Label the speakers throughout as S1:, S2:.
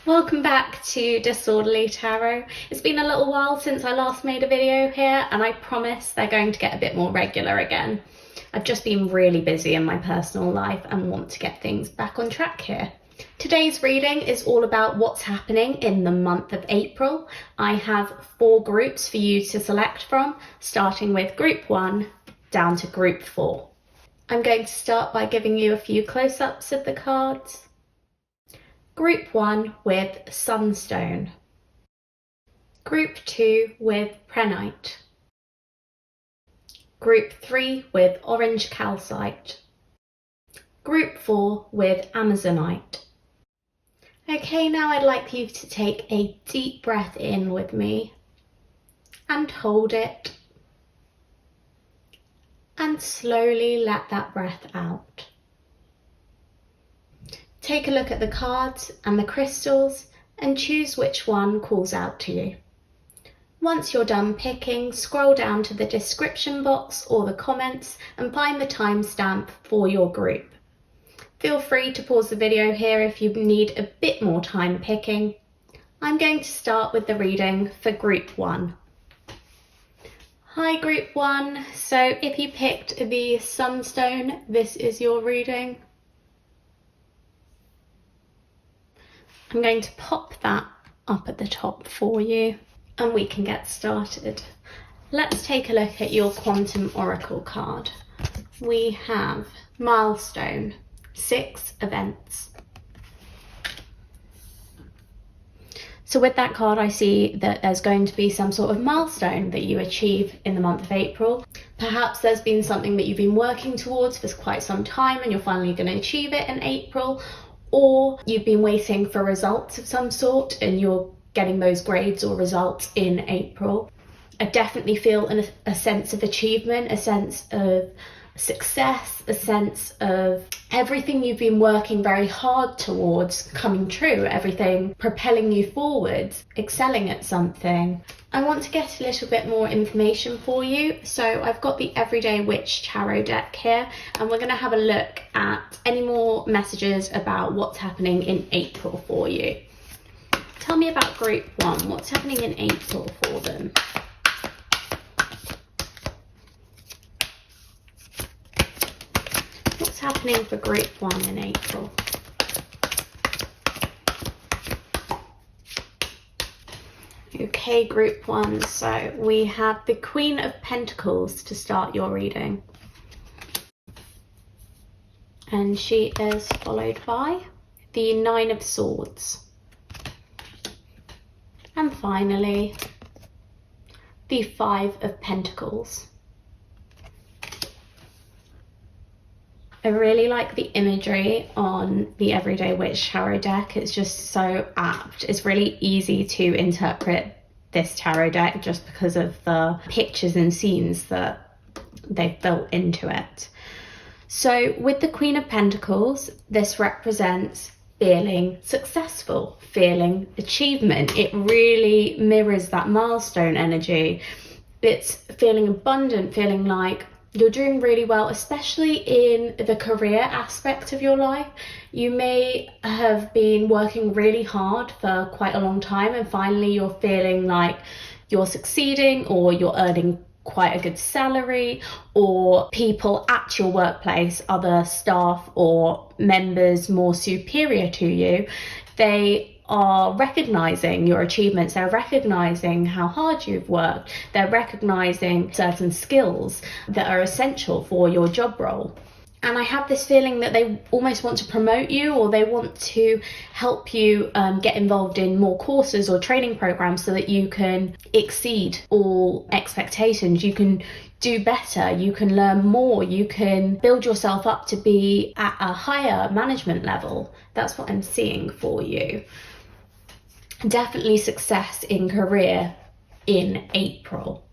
S1: Welcome back to Disorderly Tarot. It's been a little while since I last made a video here, and I promise they're going to get a bit more regular again. I've just been really busy in my personal life and want to get things back on track here. Today's reading is all about what's happening in the month of April. I have 4 groups for you to select from, starting with group 1 down to group 4. I'm going to start by giving you a few close-ups of the cards. Group 1 with Sunstone. Group 2 with Prehnite. Group 3 with Orange Calcite. Group 4 with Amazonite. Okay, now I'd like you to take a deep breath in with me and hold it, and slowly let that breath out. Take a look at the cards and the crystals and choose which one calls out to you. Once you're done picking, scroll down to the description box or the comments and find the timestamp for your group. Feel free to pause the video here if you need a bit more time picking. I'm going to start with the reading for group 1. Hi group 1, so if you picked the Sunstone, this is your reading. I'm going to pop that up at the top for you and we can get started. Let's take a look at your Quantum Oracle card. We have Milestone, 6 events. So with that card, I see that there's going to be some sort of milestone that you achieve in the month of April. Perhaps there's been something that you've been working towards for quite some time and you're finally going to achieve it in April. Or you've been waiting for results of some sort and you're getting those grades or results in April. I definitely feel a sense of achievement, a sense of success, a sense of everything you've been working very hard towards coming true, everything propelling you forwards, excelling at something. I want to get a little bit more information for you, so I've got the Everyday Witch Tarot deck here and we're going to have a look at any more messages about what's happening in April for you. Tell me about group 1, what's happening in April for them? What's happening for group 1 in April? Okay, group 1, so we have the Queen of Pentacles to start your reading. And she is followed by the 9 of Swords. And finally, the 5 of Pentacles. I really like the imagery on the Everyday Witch Tarot deck. It's just so apt. It's really easy to interpret this tarot deck just because of the pictures and scenes that they've built into it. So with the Queen of Pentacles, this represents feeling successful, feeling achievement. It really mirrors that milestone energy. It's feeling abundant, feeling like you're doing really well, especially in the career aspect of your life. You may have been working really hard for quite a long time and finally you're feeling like you're succeeding or you're earning quite a good salary, or people at your workplace, other staff or members more superior to you, they are recognizing your achievements, they're recognizing how hard you've worked, they're recognizing certain skills that are essential for your job role. And I have this feeling that they almost want to promote you, or they want to help you get involved in more courses or training programs so that you can exceed all expectations. You can do better, you can learn more, you can build yourself up to be at a higher management level. That's what I'm seeing for you. Definitely success in career in April.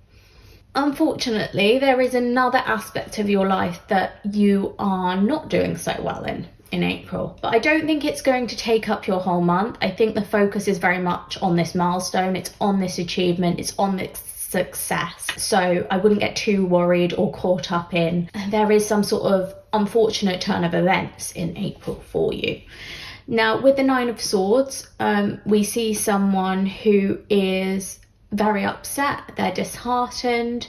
S1: Unfortunately, there is another aspect of your life that you are not doing so well in April. But I don't think it's going to take up your whole month. I think the focus is very much on this milestone, it's on this achievement, it's on this success. So I wouldn't get too worried or caught up in there is some sort of unfortunate turn of events in April for you. Now, with the Nine of Swords, we see someone who is very upset, they're disheartened,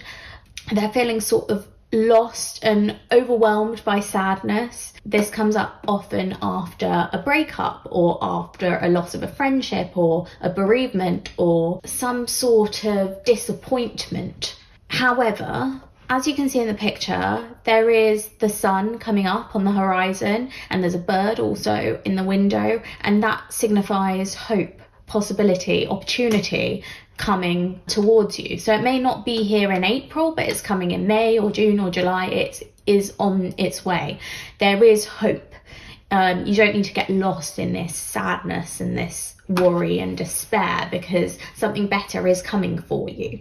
S1: they're feeling sort of lost and overwhelmed by sadness. This comes up often after a breakup or after a loss of a friendship or a bereavement or some sort of disappointment. However, as you can see in the picture, there is the sun coming up on the horizon and there's a bird also in the window, and that signifies hope, possibility, opportunity coming towards you. So it may not be here in April, but it's coming in May or June or July. It is on its way. There is hope. You don't need to get lost in this sadness and this worry and despair, because something better is coming for you.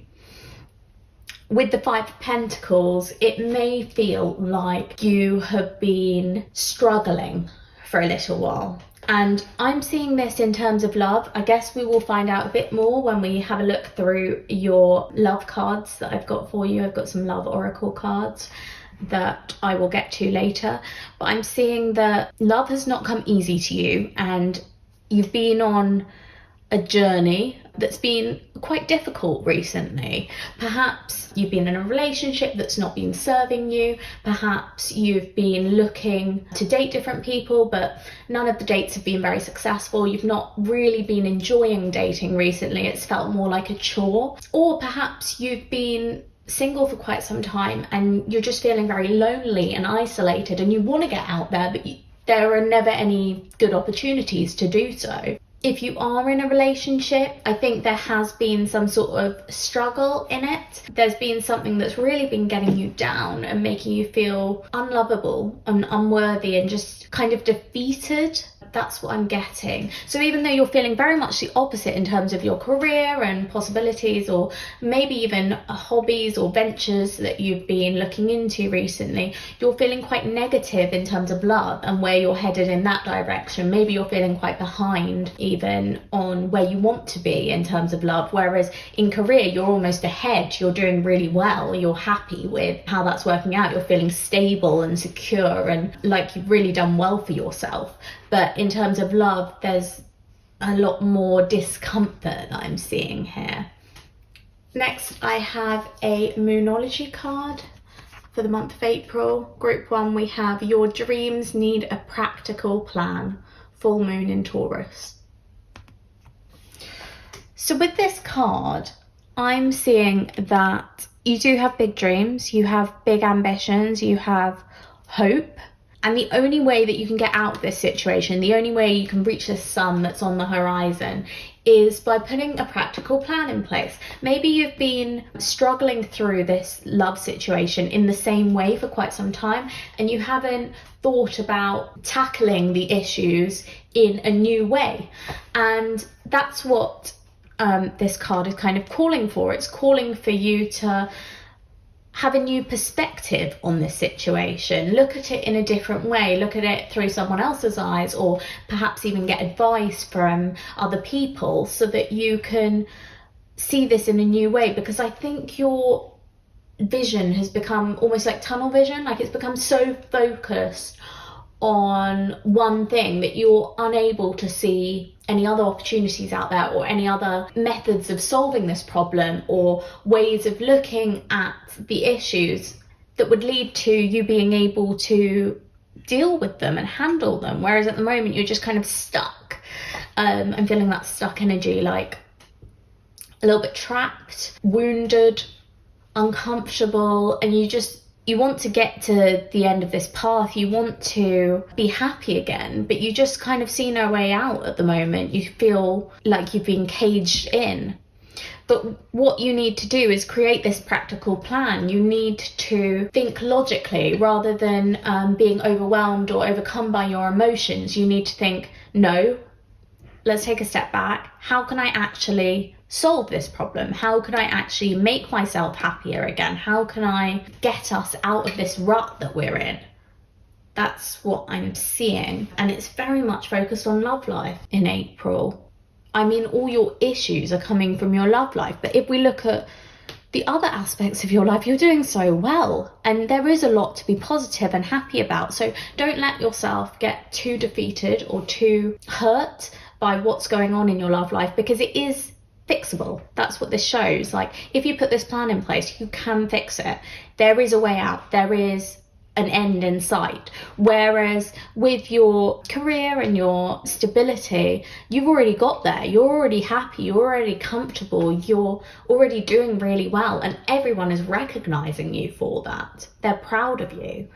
S1: With the Five of Pentacles, it may feel like you have been struggling for a little while. And I'm seeing this in terms of love. I guess we will find out a bit more when we have a look through your love cards that I've got for you. I've got some love oracle cards that I will get to later. But I'm seeing that love has not come easy to you, and you've been on a journey that's been quite difficult recently. Perhaps you've been in a relationship that's not been serving you. Perhaps you've been looking to date different people, but none of the dates have been very successful. You've not really been enjoying dating recently. It's felt more like a chore. Or perhaps you've been single for quite some time and you're just feeling very lonely and isolated, and you want to get out there, but there are never any good opportunities to do so. If you are in a relationship, I think there has been some sort of struggle in it. There's been something that's really been getting you down and making you feel unlovable and unworthy and just kind of defeated. That's what I'm getting. So even though you're feeling very much the opposite in terms of your career and possibilities, or maybe even hobbies or ventures that you've been looking into recently, you're feeling quite negative in terms of love and where you're headed in that direction. Maybe you're feeling quite behind even on where you want to be in terms of love, whereas in career you're almost ahead. You're doing really well, you're happy with how that's working out, you're feeling stable and secure and like you've really done well for yourself. But in terms of love, there's a lot more discomfort that I'm seeing here. Next, I have a Moonology card for the month of April. Group 1, we have Your Dreams Need a Practical Plan. Full moon in Taurus. So with this card, I'm seeing that you do have big dreams, you have big ambitions, you have hope. And the only way that you can get out of this situation, the only way you can reach the sun that's on the horizon, is by putting a practical plan in place. Maybe you've been struggling through this love situation in the same way for quite some time, and you haven't thought about tackling the issues in a new way. And that's what this card is kind of calling for. It's calling for you to have a new perspective on this situation. Look at it in a different way. Look at it through someone else's eyes, or perhaps even get advice from other people so that you can see this in a new way. Because I think your vision has become almost like tunnel vision. Like it's become so focused on one thing that you're unable to see any other opportunities out there or any other methods of solving this problem or ways of looking at the issues that would lead to you being able to deal with them and handle them. Whereas at the moment you're just kind of stuck. I'm feeling that stuck energy, like a little bit trapped, wounded, uncomfortable, and you want to get to the end of this path, you want to be happy again, but you just kind of see no way out at the moment. You feel like you've been caged in. But what you need to do is create this practical plan. You need to think logically rather than being overwhelmed or overcome by your emotions. You need to think, no, let's take a step back. How can I actually solve this problem? How can I actually make myself happier again? How can I get us out of this rut that we're in? That's what I'm seeing. And it's very much focused on love life in April. I mean, all your issues are coming from your love life. But if we look at the other aspects of your life, you're doing so well, and there is a lot to be positive and happy about. So don't let yourself get too defeated or too hurt by what's going on in your love life, because it is fixable. That's what this shows. Like, if you put this plan in place, you can fix it. There is a way out. There is an end in sight. Whereas with your career and your stability, you've already got there. You're already happy, you're already comfortable, you're already doing really well, and everyone is recognizing you for that. They're proud of you.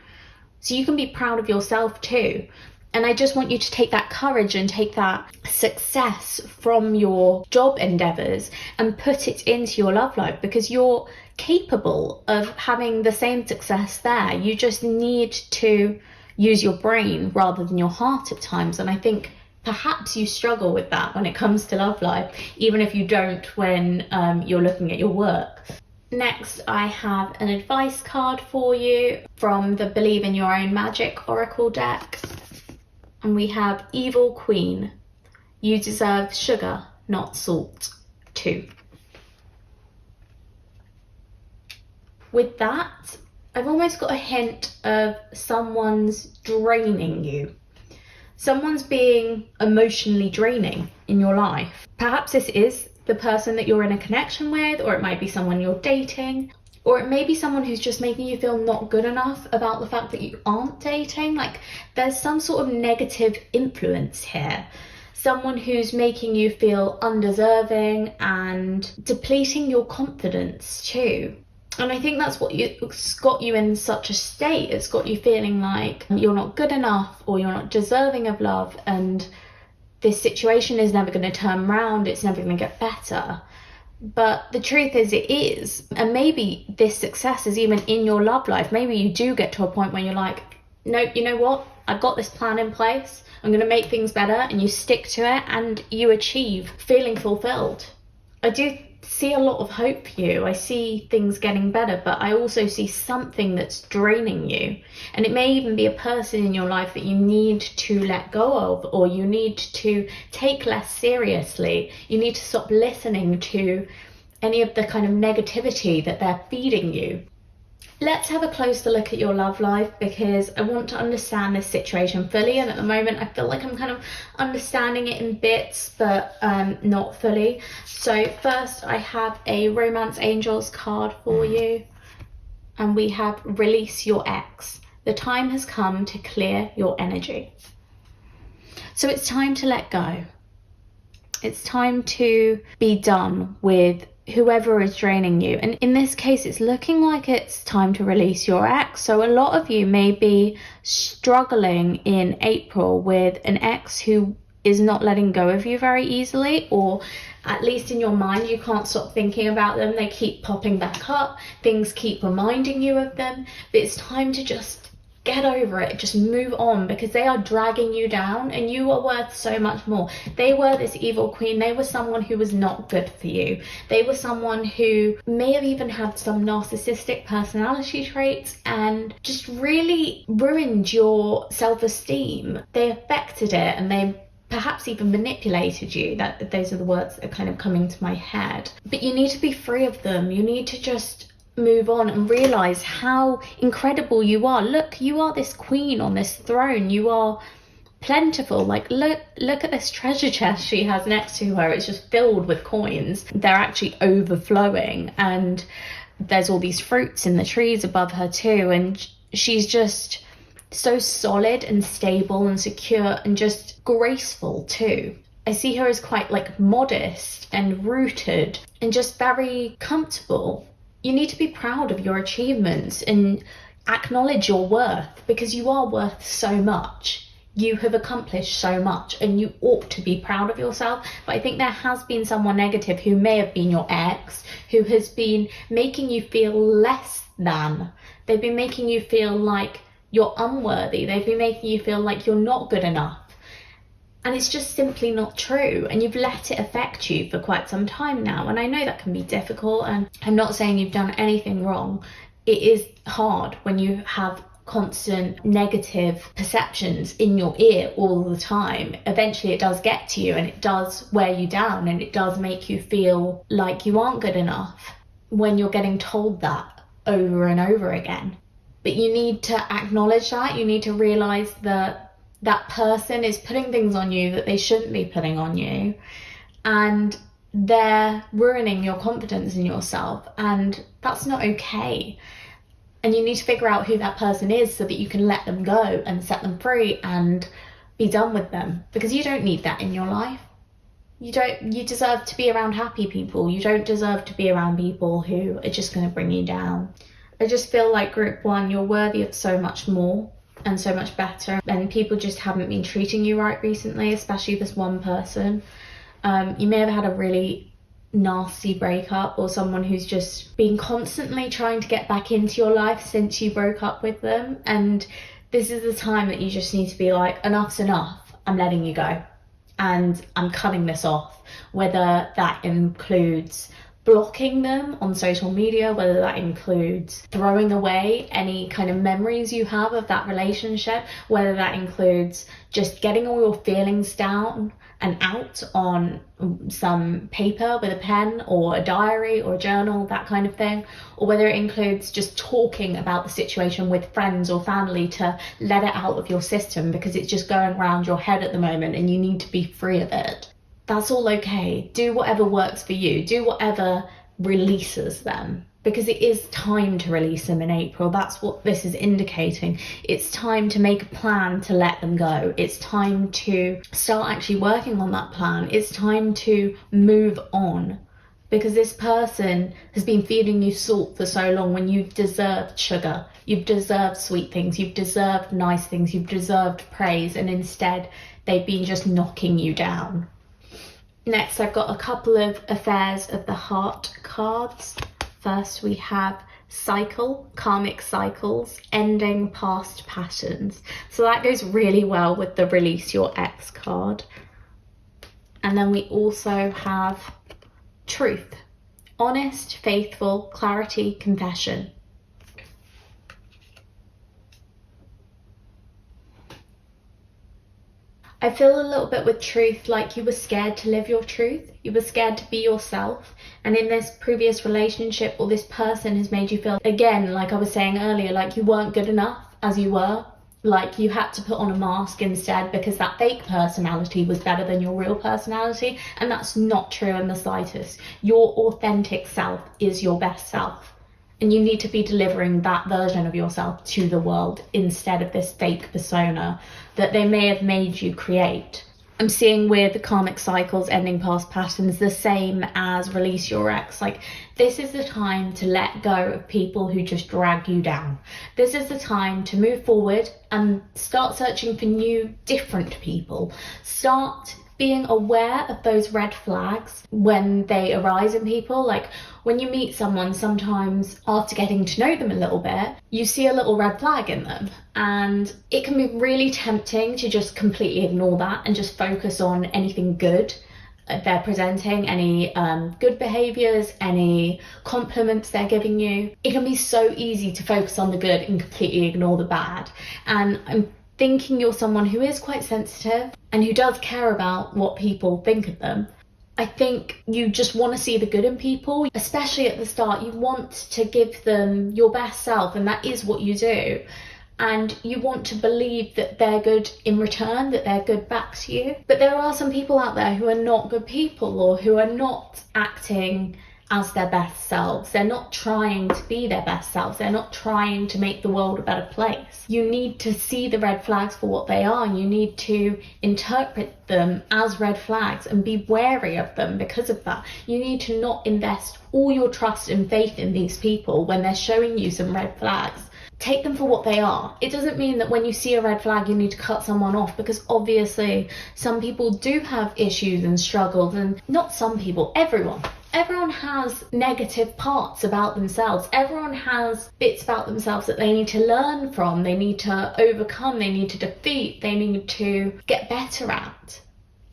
S1: So you can be proud of yourself too. And I just want you to take that courage and take that success from your job endeavors and put it into your love life, because you're capable of having the same success there. You just need to use your brain rather than your heart at times. And I think perhaps you struggle with that when it comes to love life, even if you don't when you're looking at your work. Next, I have an advice card for you from the Believe in Your Own Magic Oracle deck. And we have Evil Queen. You deserve sugar, not salt, too. With that, I've almost got a hint of someone's draining you. Someone's being emotionally draining in your life. Perhaps this is the person that you're in a connection with, or it might be someone you're dating, or it may be someone who's just making you feel not good enough about the fact that you aren't dating. Like, there's some sort of negative influence here. Someone who's making you feel undeserving and depleting your confidence too. And I think that's what's got you in such a state. It's got you feeling like you're not good enough, or you're not deserving of love, and this situation is never going to turn around, it's never going to get better. But the truth is, it is. And maybe this success is even in your love life. Maybe you do get to a point where you're like, no, you know what? I've got this plan in place. I'm going to make things better. And you stick to it and you achieve feeling fulfilled. I do see a lot of hope for you. I see things getting better, but I also see something that's draining you. And it may even be a person in your life that you need to let go of, or you need to take less seriously. You need to stop listening to any of the kind of negativity that they're feeding you. Let's have a closer look at your love life, because I want to understand this situation fully, and at the moment I feel like I'm kind of understanding it in bits, but not fully. So first, I have a Romance Angels card for you, and we have Release Your Ex. The time has come to clear your energy. So it's time to let go. It's time to be done with whoever is draining you. And in this case, it's looking like it's time to release your ex. So a lot of you may be struggling in April with an ex who is not letting go of you very easily, or at least in your mind, you can't stop thinking about them. They keep popping back up. Things keep reminding you of them. But it's time to just get over it, just move on, because they are dragging you down and you are worth so much more. They were this evil queen. They were someone who was not good for you. They were someone who may have even had some narcissistic personality traits and just really ruined your self-esteem. They affected it, and they perhaps even manipulated you. Those are the words that are kind of coming to my head. But you need to be free of them. You need to just move on and realize how incredible you are. Look, you are this queen on this throne. You are plentiful. Like, look at this treasure chest she has next to her. It's just filled with coins. They're actually overflowing, and there's all these fruits in the trees above her too, and she's just so solid and stable and secure and just graceful too. I see her as quite like modest and rooted and just very comfortable. You need to be proud of your achievements and acknowledge your worth, because you are worth so much. You have accomplished so much and you ought to be proud of yourself. But I think there has been someone negative who may have been your ex, who has been making you feel less than. They've been making you feel like you're unworthy. They've been making you feel like you're not good enough. And it's just simply not true. And you've let it affect you for quite some time now. And I know that can be difficult. And I'm not saying you've done anything wrong. It is hard when you have constant negative perceptions in your ear all the time. Eventually it does get to you, and it does wear you down, and it does make you feel like you aren't good enough. when you're getting told that over and over again. But you need to acknowledge that. You need to realize that that person is putting things on you that they shouldn't be putting on you, and they're ruining your confidence in yourself, and that's not okay. And you need to figure out who that person is so that you can let them go and set them free and be done with them, because you don't need that in your life. You deserve to be around happy people. You don't deserve to be around people who are just going to bring you down. I just feel like group one, you're worthy of so much more and so much better, and people just haven't been treating you right recently, especially this one person. You may have had a really nasty breakup, or someone who's just been constantly trying to get back into your life since you broke up with them, and this is the time that you just need to be like, enough's enough, I'm letting you go and I'm cutting this off, whether that includes blocking them on social media, whether that includes throwing away any kind of memories you have of that relationship, whether that includes just getting all your feelings down and out on some paper with a pen or a diary or a journal, that kind of thing, or whether it includes just talking about the situation with friends or family to let it out of your system because it's just going around your head at the moment and you need to be free of it. That's all okay. Do whatever works for you. Do whatever releases them, because it is time to release them in April. That's what this is indicating. It's time to make a plan to let them go. It's time to start actually working on that plan. It's time to move on, because this person has been feeding you salt for so long when you've deserved sugar. You've deserved sweet things. You've deserved nice things. You've deserved praise, and instead they've been just knocking you down. Next, I've got a couple of affairs of the heart cards. First, we have cycle, karmic cycles, ending past patterns. So that goes really well with the release your ex card. And then we also have truth, honest, faithful, clarity, confession. I feel a little bit with truth like you were scared to live your truth. You were scared to be yourself. And in this previous relationship, or this person has made you feel, again, like I was saying earlier, like you weren't good enough as you were. Like you had to put on a mask instead because that fake personality was better than your real personality. And that's not true in the slightest. Your authentic self is your best self. And you need to be delivering that version of yourself to the world instead of this fake persona that they may have made you create. I'm seeing with the karmic cycles, ending past patterns, the same as release your ex. Like, this is the time to let go of people who just drag you down. This is the time to move forward and start searching for new, different people. Start being aware of those red flags when they arise in people. Like when you meet someone, sometimes after getting to know them a little bit, you see a little red flag in them, and it can be really tempting to just completely ignore that and just focus on anything good they're presenting, any good behaviors, any compliments they're giving you. It can be so easy to focus on the good and completely ignore the bad. And I'm thinking you're someone who is quite sensitive and who does care about what people think of them. I think you just want to see the good in people, especially at the start. You want to give them your best self, and that is what you do. And you want to believe that they're good in return, that they're good back to you. But there are some people out there who are not good people, or who are not acting as their best selves. They're not trying to be their best selves. They're not trying to make the world a better place. You need to see the red flags for what they are. You need to interpret them as red flags and be wary of them because of that. You need to not invest all your trust and faith in these people when they're showing you some red flags. Take them for what they are. It doesn't mean that when you see a red flag you need to cut someone off, because obviously some people do have issues and struggles, and not some people, everyone. Everyone has negative parts about themselves. Everyone has bits about themselves that they need to learn from, they need to overcome, they need to defeat, they need to get better at.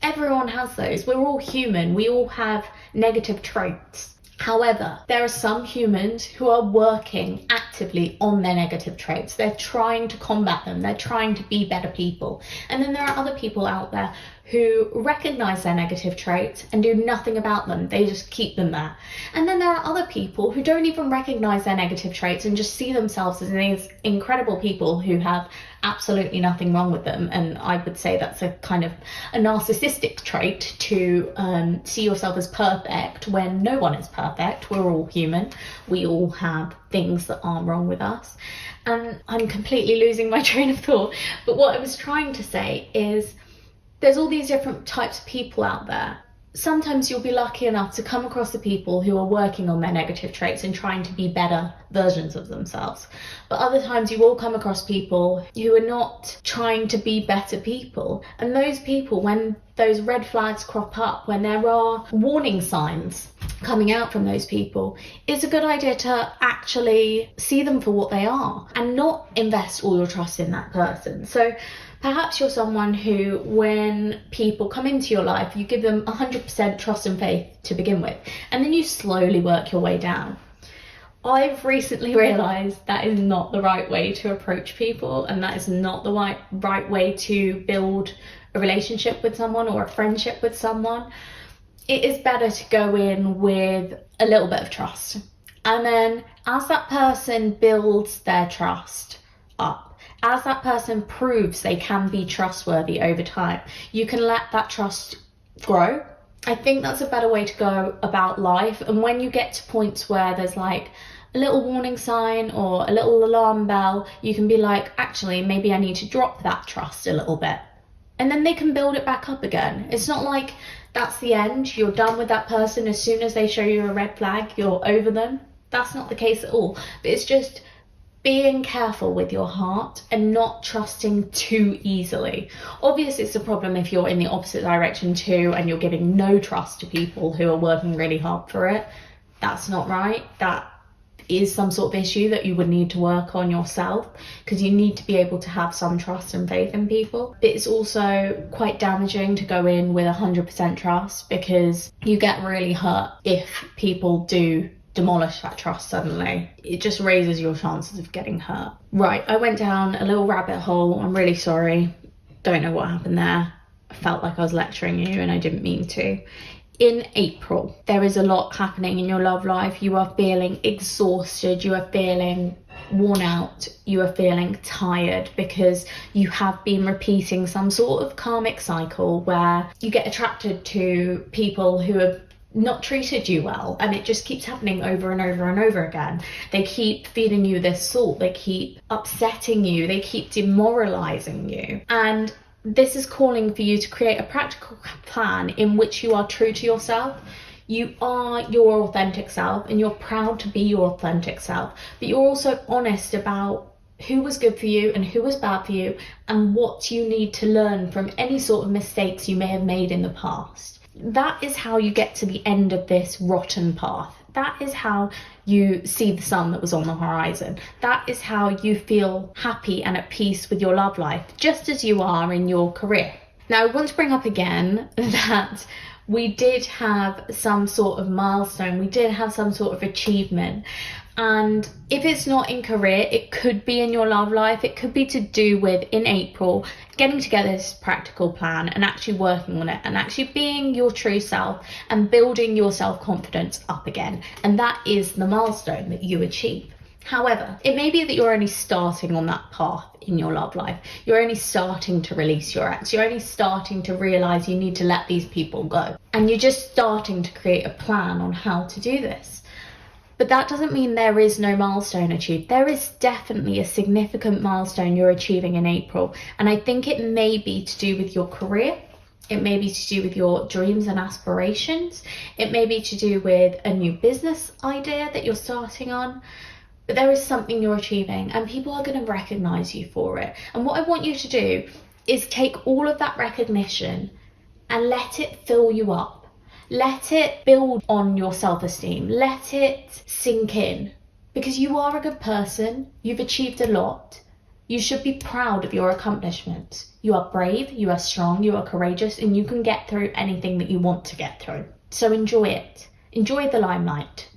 S1: Everyone has those. We're all human. We all have negative traits. However, there are some humans who are working actively on their negative traits. They're trying to combat them. They're trying to be better people. And then there are other people out there who recognize their negative traits and do nothing about them. They just keep them there. And then there are other people who don't even recognize their negative traits and just see themselves as these incredible people who have absolutely nothing wrong with them. And I would say that's a kind of a narcissistic trait to see yourself as perfect when no one is perfect. We're all human. We all have things that aren't wrong with us. And I'm completely losing my train of thought. But what I was trying to say is, there's all these different types of people out there. Sometimes you'll be lucky enough to come across the people who are working on their negative traits and trying to be better versions of themselves. But other times you will come across people who are not trying to be better people. And those people, when those red flags crop up, when there are warning signs coming out from those people, it's a good idea to actually see them for what they are and not invest all your trust in that person. So perhaps you're someone who, when people come into your life, you give them 100% trust and faith to begin with, and then you slowly work your way down. I've recently realised that is not the right way to approach people, and that is not the right way to build a relationship with someone or a friendship with someone. It is better to go in with a little bit of trust, and then as that person builds their trust up, as that person proves they can be trustworthy over time, you can let that trust grow. I think that's a better way to go about life. And when you get to points where there's like a little warning sign or a little alarm bell, you can be like, actually, maybe I need to drop that trust a little bit. And then they can build it back up again. It's not like that's the end. You're done with that person as soon as they show you a red flag, you're over them. That's not the case at all. But it's just being careful with your heart and not trusting too easily. Obviously, it's a problem if you're in the opposite direction too and you're giving no trust to people who are working really hard for it. That's not right. That is some sort of issue that you would need to work on yourself, because you need to be able to have some trust and faith in people. But it's also quite damaging to go in with 100% trust, because you get really hurt if people do demolish that trust suddenly. It just raises your chances of getting hurt. Right, I went down a little rabbit hole. I'm really sorry. Don't know what happened there. I felt like I was lecturing you and I didn't mean to. In April, there is a lot happening in your love life. You are feeling exhausted. You are feeling worn out. You are feeling tired because you have been repeating some sort of karmic cycle where you get attracted to people who have not treated you well, and it just keeps happening over and over and over again. They keep feeding you this salt, they keep upsetting you, they keep demoralizing you, and this is calling for you to create a practical plan in which you are true to yourself. You are your authentic self and you're proud to be your authentic self, but you're also honest about who was good for you and who was bad for you and what you need to learn from any sort of mistakes you may have made in the past. That is how you get to the end of this rotten path. That is how you see the sun that was on the horizon. That is how you feel happy and at peace with your love life, just as you are in your career. Now, I want to bring up again that we did have some sort of milestone, we did have some sort of achievement. And if it's not in career, it could be in your love life. It could be to do with, in April, getting together this practical plan and actually working on it and actually being your true self and building your self-confidence up again. And that is the milestone that you achieve. However, it may be that you're only starting on that path in your love life. You're only starting to release your ex. You're only starting to realize you need to let these people go. And you're just starting to create a plan on how to do this. But that doesn't mean there is no milestone achieved. There is definitely a significant milestone you're achieving in April. And I think it may be to do with your career. It may be to do with your dreams and aspirations. It may be to do with a new business idea that you're starting on. But there is something you're achieving and people are going to recognize you for it. And what I want you to do is take all of that recognition and let it fill you up. Let it build on your self-esteem. Let it sink in. Because you are a good person. You've achieved a lot. You should be proud of your accomplishments. You are brave, you are strong, you are courageous, and you can get through anything that you want to get through. So enjoy it. Enjoy the limelight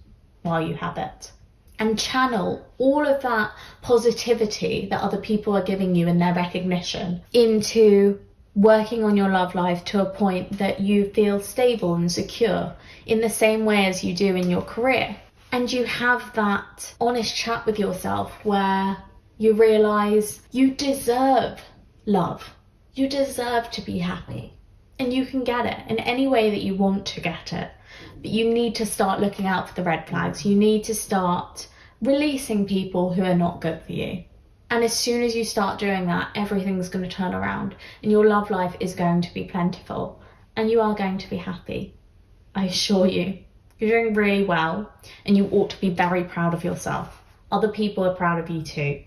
S1: while you have it. And channel all of that positivity that other people are giving you and their recognition into working on your love life to a point that you feel stable and secure in the same way as you do in your career. And you have that honest chat with yourself where you realise you deserve love. You deserve to be happy. And you can get it in any way that you want to get it. But you need to start looking out for the red flags. You need to start releasing people who are not good for you. And as soon as you start doing that, everything's going to turn around and your love life is going to be plentiful and you are going to be happy. I assure you, you're doing really well and you ought to be very proud of yourself. Other people are proud of you too.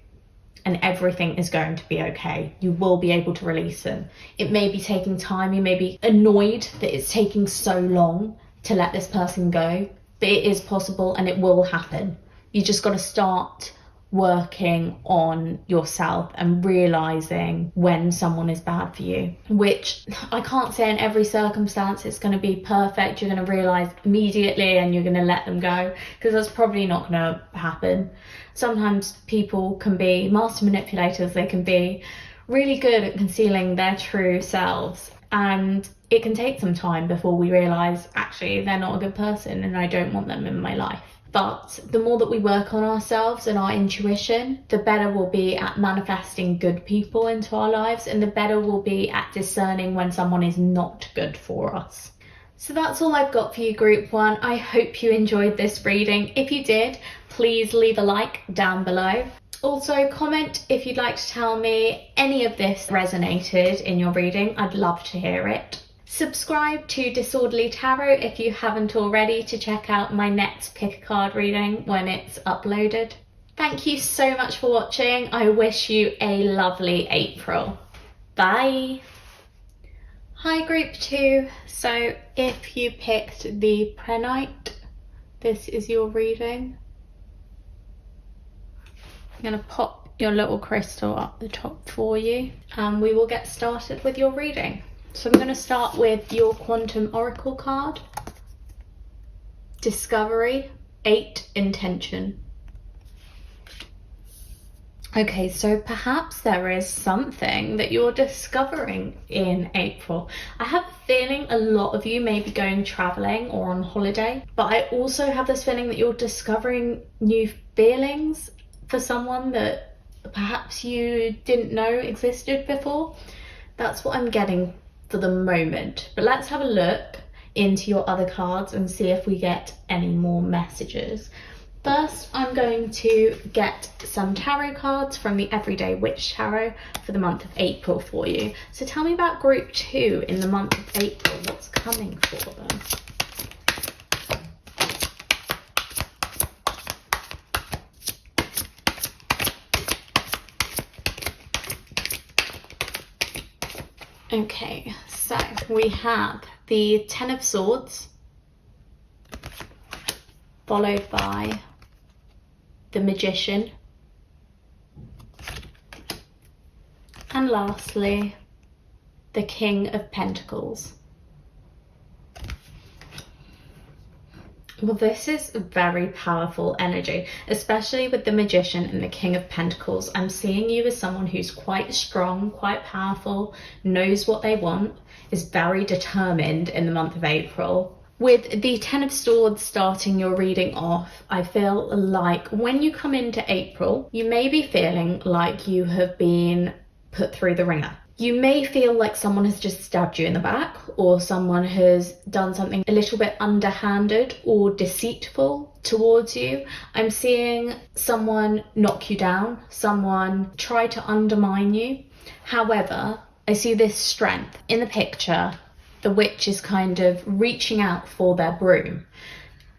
S1: And everything is going to be okay. You will be able to release them. It may be taking time. You may be annoyed that it's taking so long to let this person go, but it is possible and it will happen. You just got to start working on yourself and realizing when someone is bad for you, which I can't say in every circumstance it's going to be perfect. You're going to realize immediately and you're going to let them go, because that's probably not going to happen. Sometimes people can be master manipulators. They can be really good at concealing their true selves, and it can take some time before we realize actually they're not a good person and I don't want them in my life. But the more that we work on ourselves and our intuition, the better we'll be at manifesting good people into our lives, and the better we'll be at discerning when someone is not good for us. So that's all I've got for you, Group 1. I hope you enjoyed this reading. If you did, please leave a like down below. Also, comment if you'd like to tell me any of this resonated in your reading. I'd love to hear it. Subscribe to Disorderly Tarot if you haven't already to check out my next pick a card reading when it's uploaded. Thank you so much for watching. I wish you a lovely April. Bye. Hi Group 2. So if you picked the Prenite, this is your reading. I'm going to pop your little crystal up the top for you and we will get started with your reading. So I'm going to start with your Quantum Oracle card. Discovery, 8, Intention. Okay, so perhaps there is something that you're discovering in April. I have a feeling a lot of you may be going traveling or on holiday, but I also have this feeling that you're discovering new feelings for someone that perhaps you didn't know existed before. That's what I'm getting for the moment, but let's have a look into your other cards and see if we get any more messages. First, I'm going to get some tarot cards from the Everyday Witch Tarot for the month of April for you. So tell me about Group 2 in the month of April. What's coming for them? Okay, so we have the Ten of Swords, followed by the Magician, and lastly, the King of Pentacles. Well, this is a very powerful energy, especially with the Magician and the King of Pentacles. I'm seeing you as someone who's quite strong, quite powerful, knows what they want, is very determined in the month of April. With the Ten of Swords starting your reading off, I feel like when you come into April, you may be feeling like you have been put through the ringer. You may feel like someone has just stabbed you in the back, or someone has done something a little bit underhanded or deceitful towards you. I'm seeing someone knock you down, someone try to undermine you. However, I see this strength in the picture. The witch is kind of reaching out for their broom.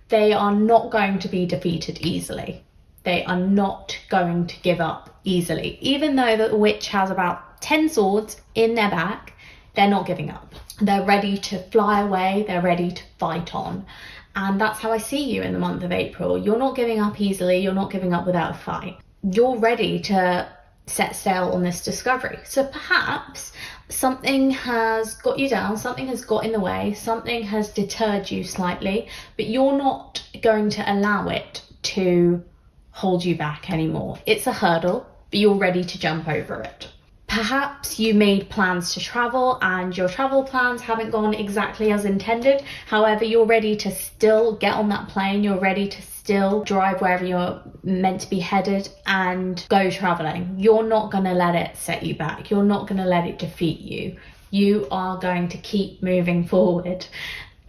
S1: They are not going to be defeated easily. They are not going to give up easily. Even though the witch has about 10 swords in their back, they're not giving up. They're ready to fly away. They're ready to fight on. And that's how I see you in the month of April. You're not giving up easily. You're not giving up without a fight. You're ready to set sail on this discovery. So perhaps something has got you down, something has got in the way, something has deterred you slightly, but you're not going to allow it to hold you back anymore. It's a hurdle, but you're ready to jump over it. Perhaps you made plans to travel and your travel plans haven't gone exactly as intended. However, you're ready to still get on that plane. You're ready to still drive wherever you're meant to be headed and go traveling. You're not going to let it set you back. You're not going to let it defeat you. You are going to keep moving forward.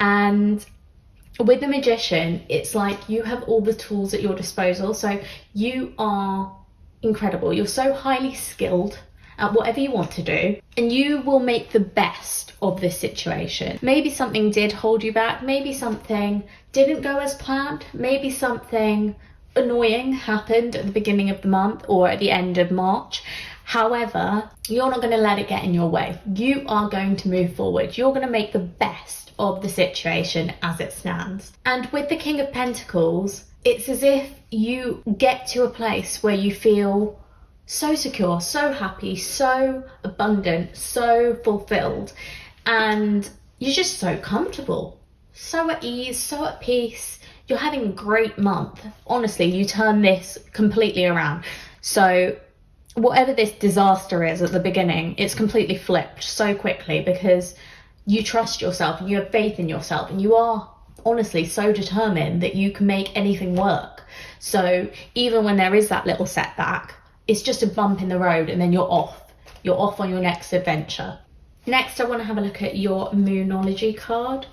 S1: And with the Magician, it's like you have all the tools at your disposal. So you are incredible. You're so highly skilled at whatever you want to do, and you will make the best of this situation. Maybe something did hold you back, maybe something didn't go as planned, maybe something annoying happened at the beginning of the month or at the end of March. However, you're not going to let it get in your way. You are going to move forward. You're going to make the best of the situation as it stands. And with the King of Pentacles, it's as if you get to a place where you feel so secure, so happy, so abundant, so fulfilled, and you're just so comfortable, so at ease, so at peace. You're having a great month. Honestly, you turn this completely around. So whatever this disaster is at the beginning, it's completely flipped so quickly because you trust yourself and you have faith in yourself, and you are honestly so determined that you can make anything work. So even when there is that little setback, it's just a bump in the road and then you're off on your next adventure. Next, I want to have a look at your Moonology card.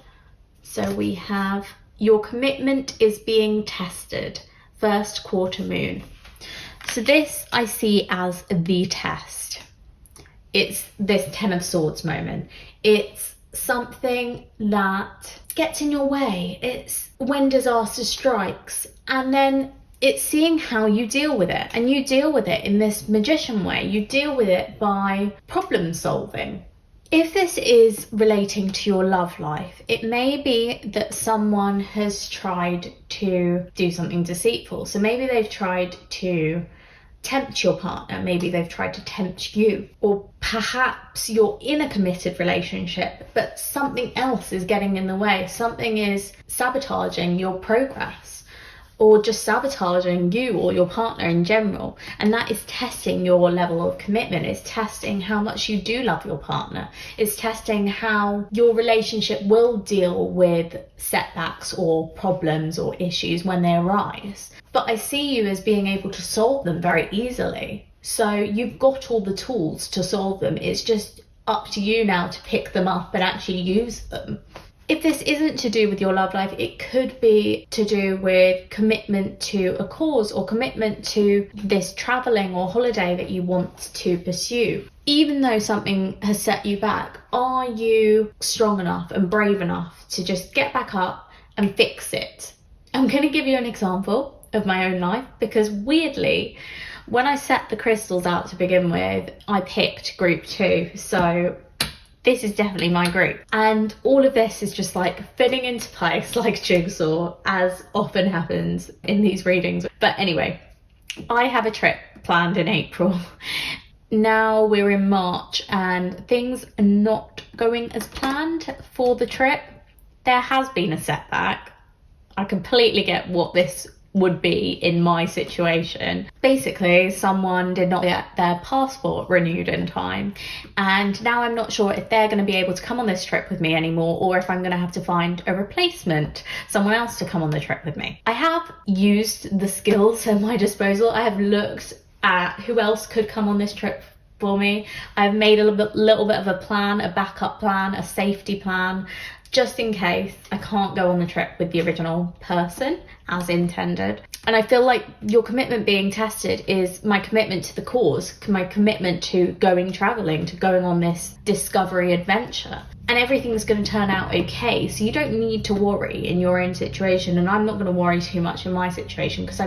S1: So we have your commitment is being tested, first quarter moon. So this I see as the test. It's this 10 of Swords moment. It's something that gets in your way. It's when disaster strikes, and then it's seeing how you deal with it. And you deal with it in this Magician way. You deal with it by problem solving. If this is relating to your love life, it may be that someone has tried to do something deceitful. So maybe they've tried to tempt your partner. Maybe they've tried to tempt you. Or perhaps you're in a committed relationship, but something else is getting in the way. Something is sabotaging your progress, or just sabotaging you or your partner in general. And that is testing your level of commitment. It's testing how much you do love your partner. It's testing how your relationship will deal with setbacks or problems or issues when they arise. But I see you as being able to solve them very easily. So you've got all the tools to solve them. It's just up to you now to pick them up and actually use them. If this isn't to do with your love life, it could be to do with commitment to a cause or commitment to this traveling or holiday that you want to pursue. Even though something has set you back, are you strong enough and brave enough to just get back up and fix it? I'm going to give you an example of my own life, because weirdly, when I set the crystals out to begin with, I picked group 2. So this is definitely my group. And all of this is just like fitting into place like jigsaw, as often happens in these readings. But anyway, I have a trip planned in April. Now we're in March and things are not going as planned for the trip. There has been a setback. I completely get what this would be in my situation. Basically, someone did not get their passport renewed in time, and now I'm not sure if they're going to be able to come on this trip with me anymore, or if I'm going to have to find a replacement, someone else to come on the trip with me. I have used the skills at my disposal. I have looked at who else could come on this trip for me. I've made a little bit of a plan, a backup plan, a safety plan, just in case I can't go on the trip with the original person as intended. And I feel like your commitment being tested is my commitment to the cause, my commitment to going traveling, to going on this discovery adventure. And everything's going to turn out okay. So you don't need to worry in your own situation. And I'm not going to worry too much in my situation, because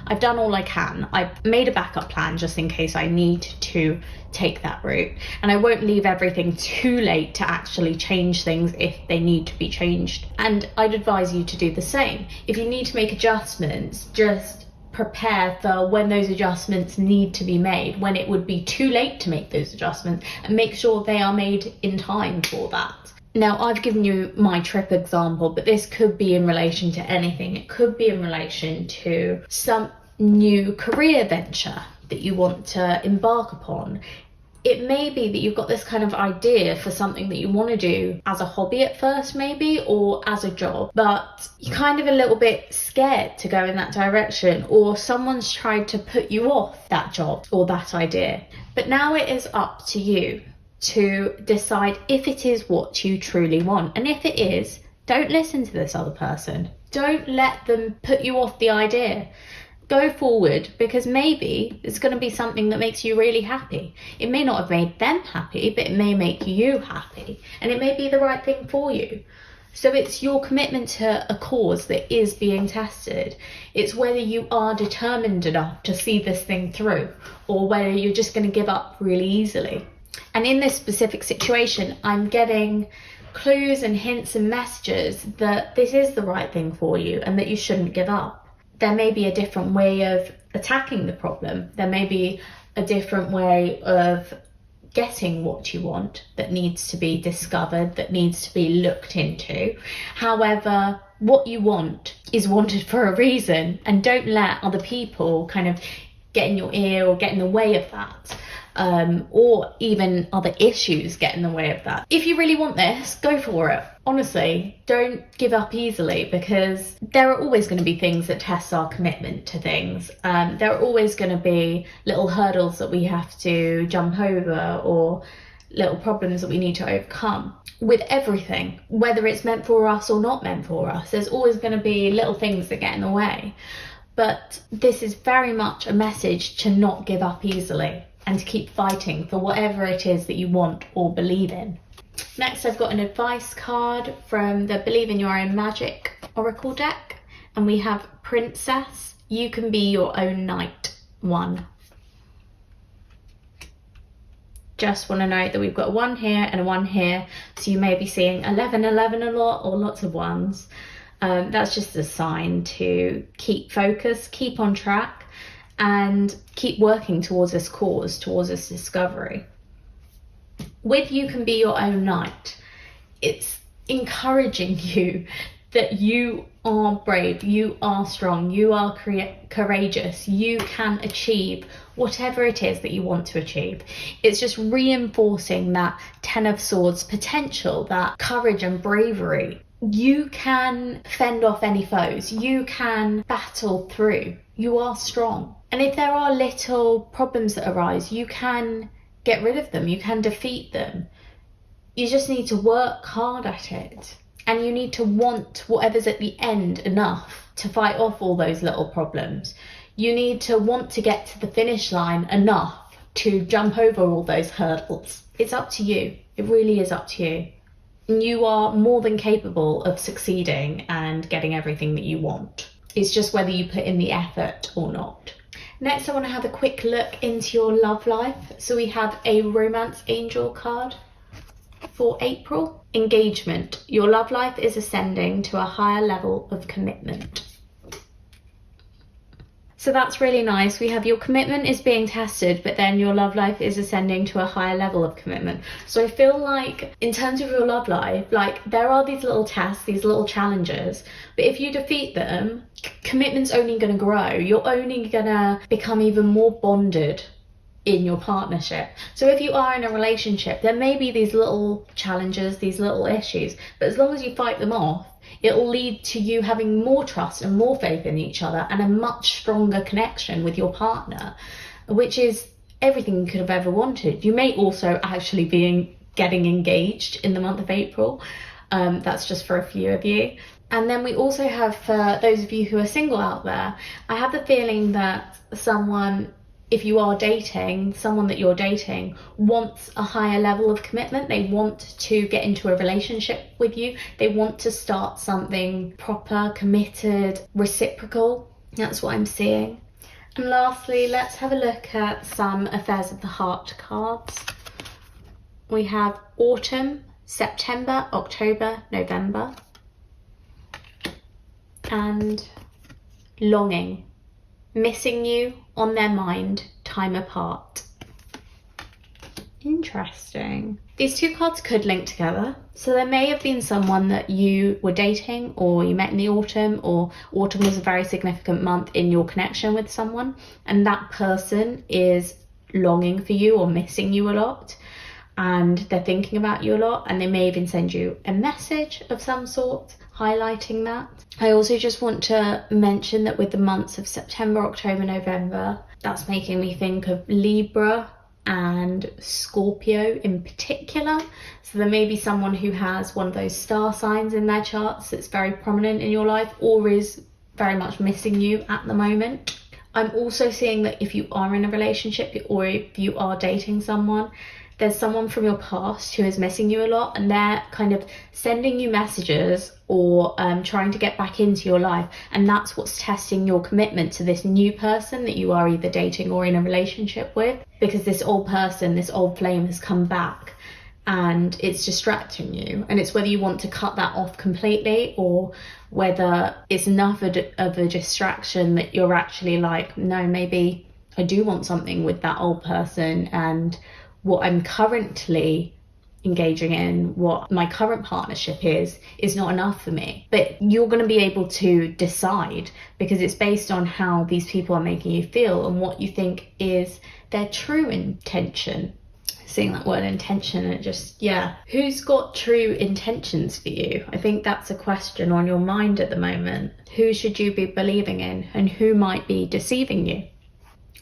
S1: I've done all I can. I've made a backup plan just in case I need to take that route. And I won't leave everything too late to actually change things if they need to be changed. And I'd advise you to do the same. If you need to make adjustments, just prepare for when those adjustments need to be made, when it would be too late to make those adjustments, and make sure they are made in time for that. Now, I've given you my trip example, but this could be in relation to anything. It could be in relation to some new career venture that you want to embark upon. It may be that you've got this kind of idea for something that you want to do as a hobby at first, maybe, or as a job, but you're kind of a little bit scared to go in that direction, or someone's tried to put you off that job or that idea. But now it is up to you to decide if it is what you truly want. And if it is, don't listen to this other person. Don't let them put you off the idea. Go forward, because maybe it's going to be something that makes you really happy. It may not have made them happy, but it may make you happy, and it may be the right thing for you. So it's your commitment to a cause that is being tested. It's whether you are determined enough to see this thing through, or whether you're just going to give up really easily. And in this specific situation, I'm getting clues and hints and messages that this is the right thing for you and that you shouldn't give up. There may be a different way of attacking the problem. There may be a different way of getting what you want that needs to be discovered, that needs to be looked into. However, what you want is wanted for a reason, and don't let other people kind of get in your ear or get in the way of that. Or even other issues get in the way of that. If you really want this, go for it. Honestly, don't give up easily, because there are always going to be things that test our commitment to things. There are always going to be little hurdles that we have to jump over, or little problems that we need to overcome. With everything, whether it's meant for us or not meant for us, there's always going to be little things that get in the way. But this is very much a message to not give up easily, and to keep fighting for whatever it is that you want or believe in. Next, I've got an advice card from the Believe in Your Own Magic Oracle deck, and we have Princess, You Can Be Your Own Knight 1. Just want to note that we've got a 1 here and a 1 here, so you may be seeing 11, 11 a lot, or lots of 1s. That's just a sign to keep focused, keep on track, and keep working towards this cause, towards this discovery. With You Can Be Your Own Knight, it's encouraging you that you are brave, you are strong, you are courageous, you can achieve whatever it is that you want to achieve. It's just reinforcing that 10 of Swords potential, that courage and bravery. You can fend off any foes, you can battle through, you are strong. And if there are little problems that arise, you can get rid of them, you can defeat them. You just need to work hard at it. And you need to want whatever's at the end enough to fight off all those little problems. You need to want to get to the finish line enough to jump over all those hurdles. It's up to you. It really is up to you. And you are more than capable of succeeding and getting everything that you want. It's just whether you put in the effort or not. Next, I want to have a quick look into your love life. So we have a Romance Angel card for April. Engagement. Your love life is ascending to a higher level of commitment. So that's really nice. We have your commitment is being tested, but then your love life is ascending to a higher level of commitment. So I feel like in terms of your love life, like there are these little tests, these little challenges, but if you defeat them, commitment's only going to grow. You're only going to become even more bonded in your partnership. So if you are in a relationship, there may be these little challenges, these little issues, but as long as you fight them off, it'll lead to you having more trust and more faith in each other and a much stronger connection with your partner, which is everything you could have ever wanted. You may also actually be getting engaged in the month of April. That's just for a few of you. And then we also have, for those of you who are single out there, I have the feeling that someone, if you are dating, someone that you're dating wants a higher level of commitment. They want to get into a relationship with you. They want to start something proper, committed, reciprocal. That's what I'm seeing. And lastly, let's have a look at some Affairs of the Heart cards. We have Autumn, September, October, November, and Longing. missing you, on their mind, time apart. Interesting. These two cards could link together. So there may have been someone that you were dating or you met in the autumn, or autumn was a very significant month in your connection with someone, and that person is longing for you or missing you a lot, and they're thinking about you a lot, and they may even send you a message of some sort highlighting that. I also just want to mention that with the months of September, October, November, that's making me think of Libra and Scorpio in particular. So there may be someone who has one of those star signs in their charts that's very prominent in your life, or is very much missing you at the moment. I'm also seeing that if you are in a relationship or if you are dating someone, there's someone from your past who is missing you a lot, and they're kind of sending you messages or trying to get back into your life, and that's what's testing your commitment to this new person that you are either dating or in a relationship with, because this old person, this old flame has come back and it's distracting you, and it's whether you want to cut that off completely or whether it's enough of a distraction that you're actually like, no, maybe I do want something with that old person, and what I'm currently engaging in, what my current partnership is not enough for me. But you're going to be able to decide, because it's based on how these people are making you feel and what you think is their true intention. Seeing that word intention, it just, yeah. Who's got true intentions for you? I think that's a question on your mind at the moment. Who should you be believing in, and who might be deceiving you?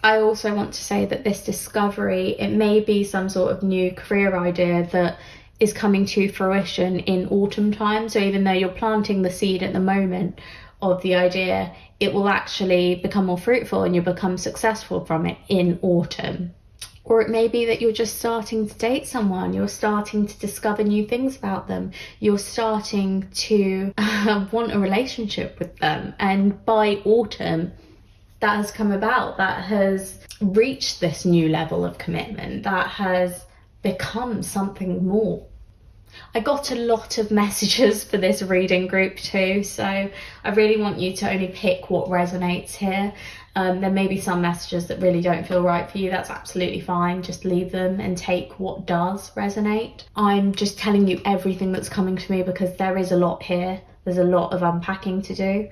S1: I also want to say that this discovery, it may be some sort of new career idea that is coming to fruition in autumn time. So even though you're planting the seed at the moment of the idea, it will actually become more fruitful and you'll become successful from it in autumn. Or it may be that you're just starting to date someone, you're starting to discover new things about them, you're starting to want a relationship with them, and by autumn, that has come about, that has reached this new level of commitment, that has become something more. I got a lot of messages for this reading group too, so I really want you to only pick what resonates here. There may be some messages that really don't feel right for you. That's absolutely fine. Just leave them and take what does resonate. I'm just telling you everything that's coming to me because there is a lot here. There's a lot of unpacking to do.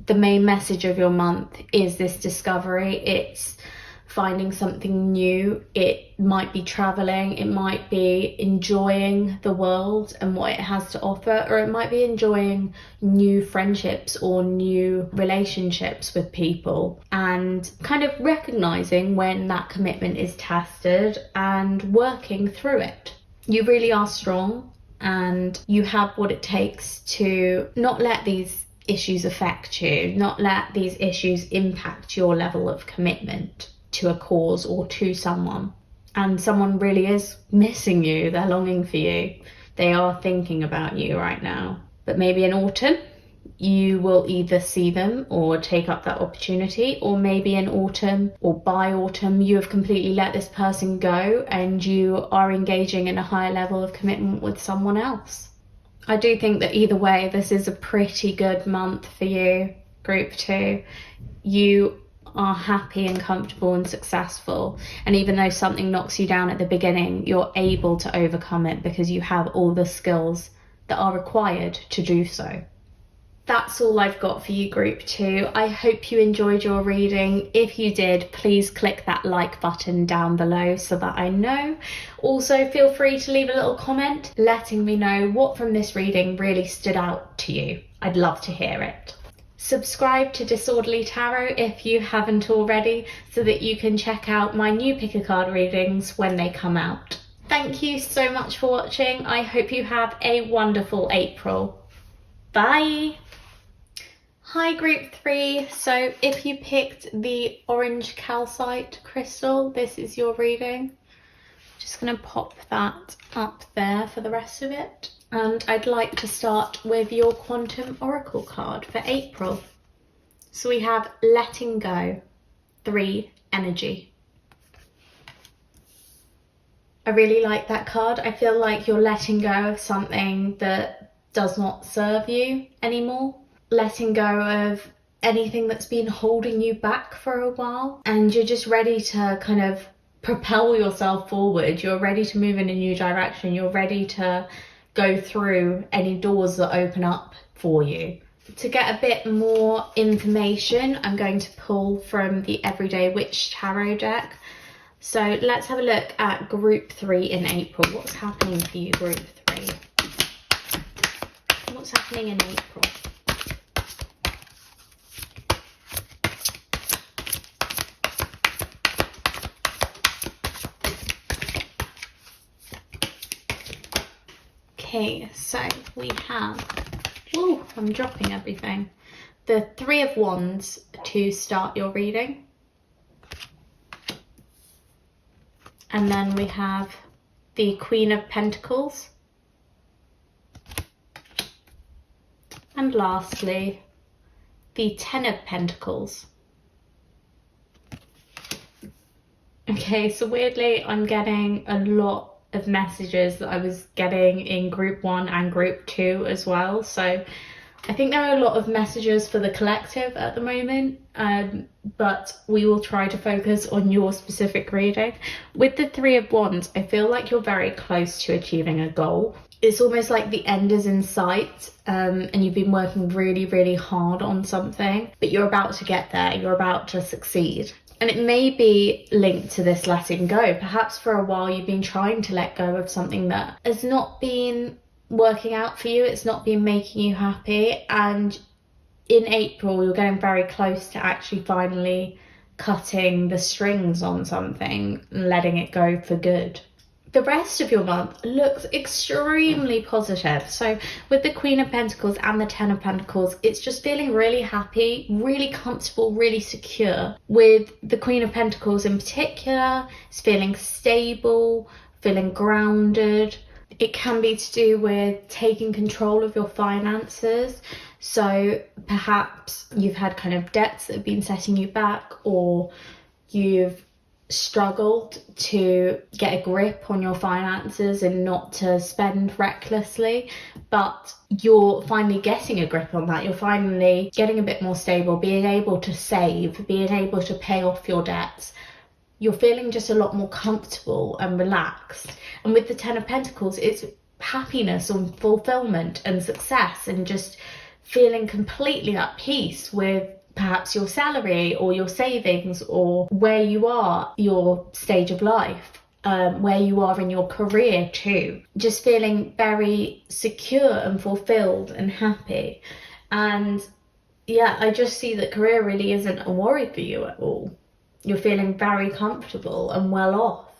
S1: The main message of your month is this discovery. It's finding something new. It might be traveling, it might be enjoying the world and what it has to offer, or it might be enjoying new friendships or new relationships with people, and kind of recognizing when that commitment is tested and working through it. You really are strong and you have what it takes to not let these issues affect you, not let these issues impact your level of commitment to a cause or to someone. And someone really is missing you, they're longing for you, they are thinking about you right now. But maybe in autumn you will either see them or take up that opportunity, or maybe in autumn or by autumn you have completely let this person go and you are engaging in a higher level of commitment with someone else. I do think that either way, this is a pretty good month for you, group 2. You are happy and comfortable and successful, and even though something knocks you down at the beginning, you're able to overcome it because you have all the skills that are required to do so. That's all I've got for you, group 2. I hope you enjoyed your reading. If you did, please click that like button down below so that I know. Also, feel free to leave a little comment letting me know what from this reading really stood out to you. I'd love to hear it. Subscribe to Disorderly Tarot if you haven't already, so that you can check out my new pick a card readings when they come out. Thank you so much for watching. I hope you have a wonderful April. Bye! Hi group 3, so if you picked the orange calcite crystal, this is your reading. Just going to pop that up there for the rest of it. And I'd like to start with your Quantum Oracle card for April. So we have Letting Go, 3 Energy. I really like that card. I feel like you're letting go of something that does not serve you anymore. Letting go of anything that's been holding you back for a while, and you're just ready to kind of propel yourself forward. You're ready to move in a new direction. You're ready to go through any doors that open up for you. To get a bit more information, I'm going to pull from the Everyday Witch Tarot deck. So let's have a look at Group 3 in April. What's happening for you, Group 3? What's happening in April? Okay, so we have, oh, I'm dropping everything. The Three of Wands to start your reading. And then we have the Queen of Pentacles. And lastly, the Ten of Pentacles. Okay, so weirdly, I'm getting a lot of messages that I was getting in Group 1 and Group 2 as well. So I think there are a lot of messages for the collective at the moment, but we will try to focus on your specific reading. With the Three of Wands, I feel like you're very close to achieving a goal. It's almost like the end is in sight, and you've been working really, really hard on something, but you're about to get there. You're about to succeed. And it may be linked to this letting go. Perhaps for a while you've been trying to let go of something that has not been working out for you. It's not been making you happy. And in April, you're getting very close to actually finally cutting the strings on something and letting it go for good. The rest of your month looks extremely positive. So with the Queen of Pentacles and the Ten of Pentacles, it's just feeling really happy, really comfortable, really secure. With the Queen of Pentacles in particular, it's feeling stable, feeling grounded. It can be to do with taking control of your finances. So perhaps you've had kind of debts that have been setting you back, or you've struggled to get a grip on your finances and not to spend recklessly, but you're finally getting a grip on that. You're finally getting a bit more stable, being able to save, being able to pay off your debts. You're feeling just a lot more comfortable and relaxed. And with the Ten of Pentacles, it's happiness and fulfillment and success, and just feeling completely at peace with perhaps your salary or your savings, or where you are, your stage of life, where you are in your career too. Just feeling very secure and fulfilled and happy. And yeah, I just see that career really isn't a worry for you at all. You're feeling very comfortable and well off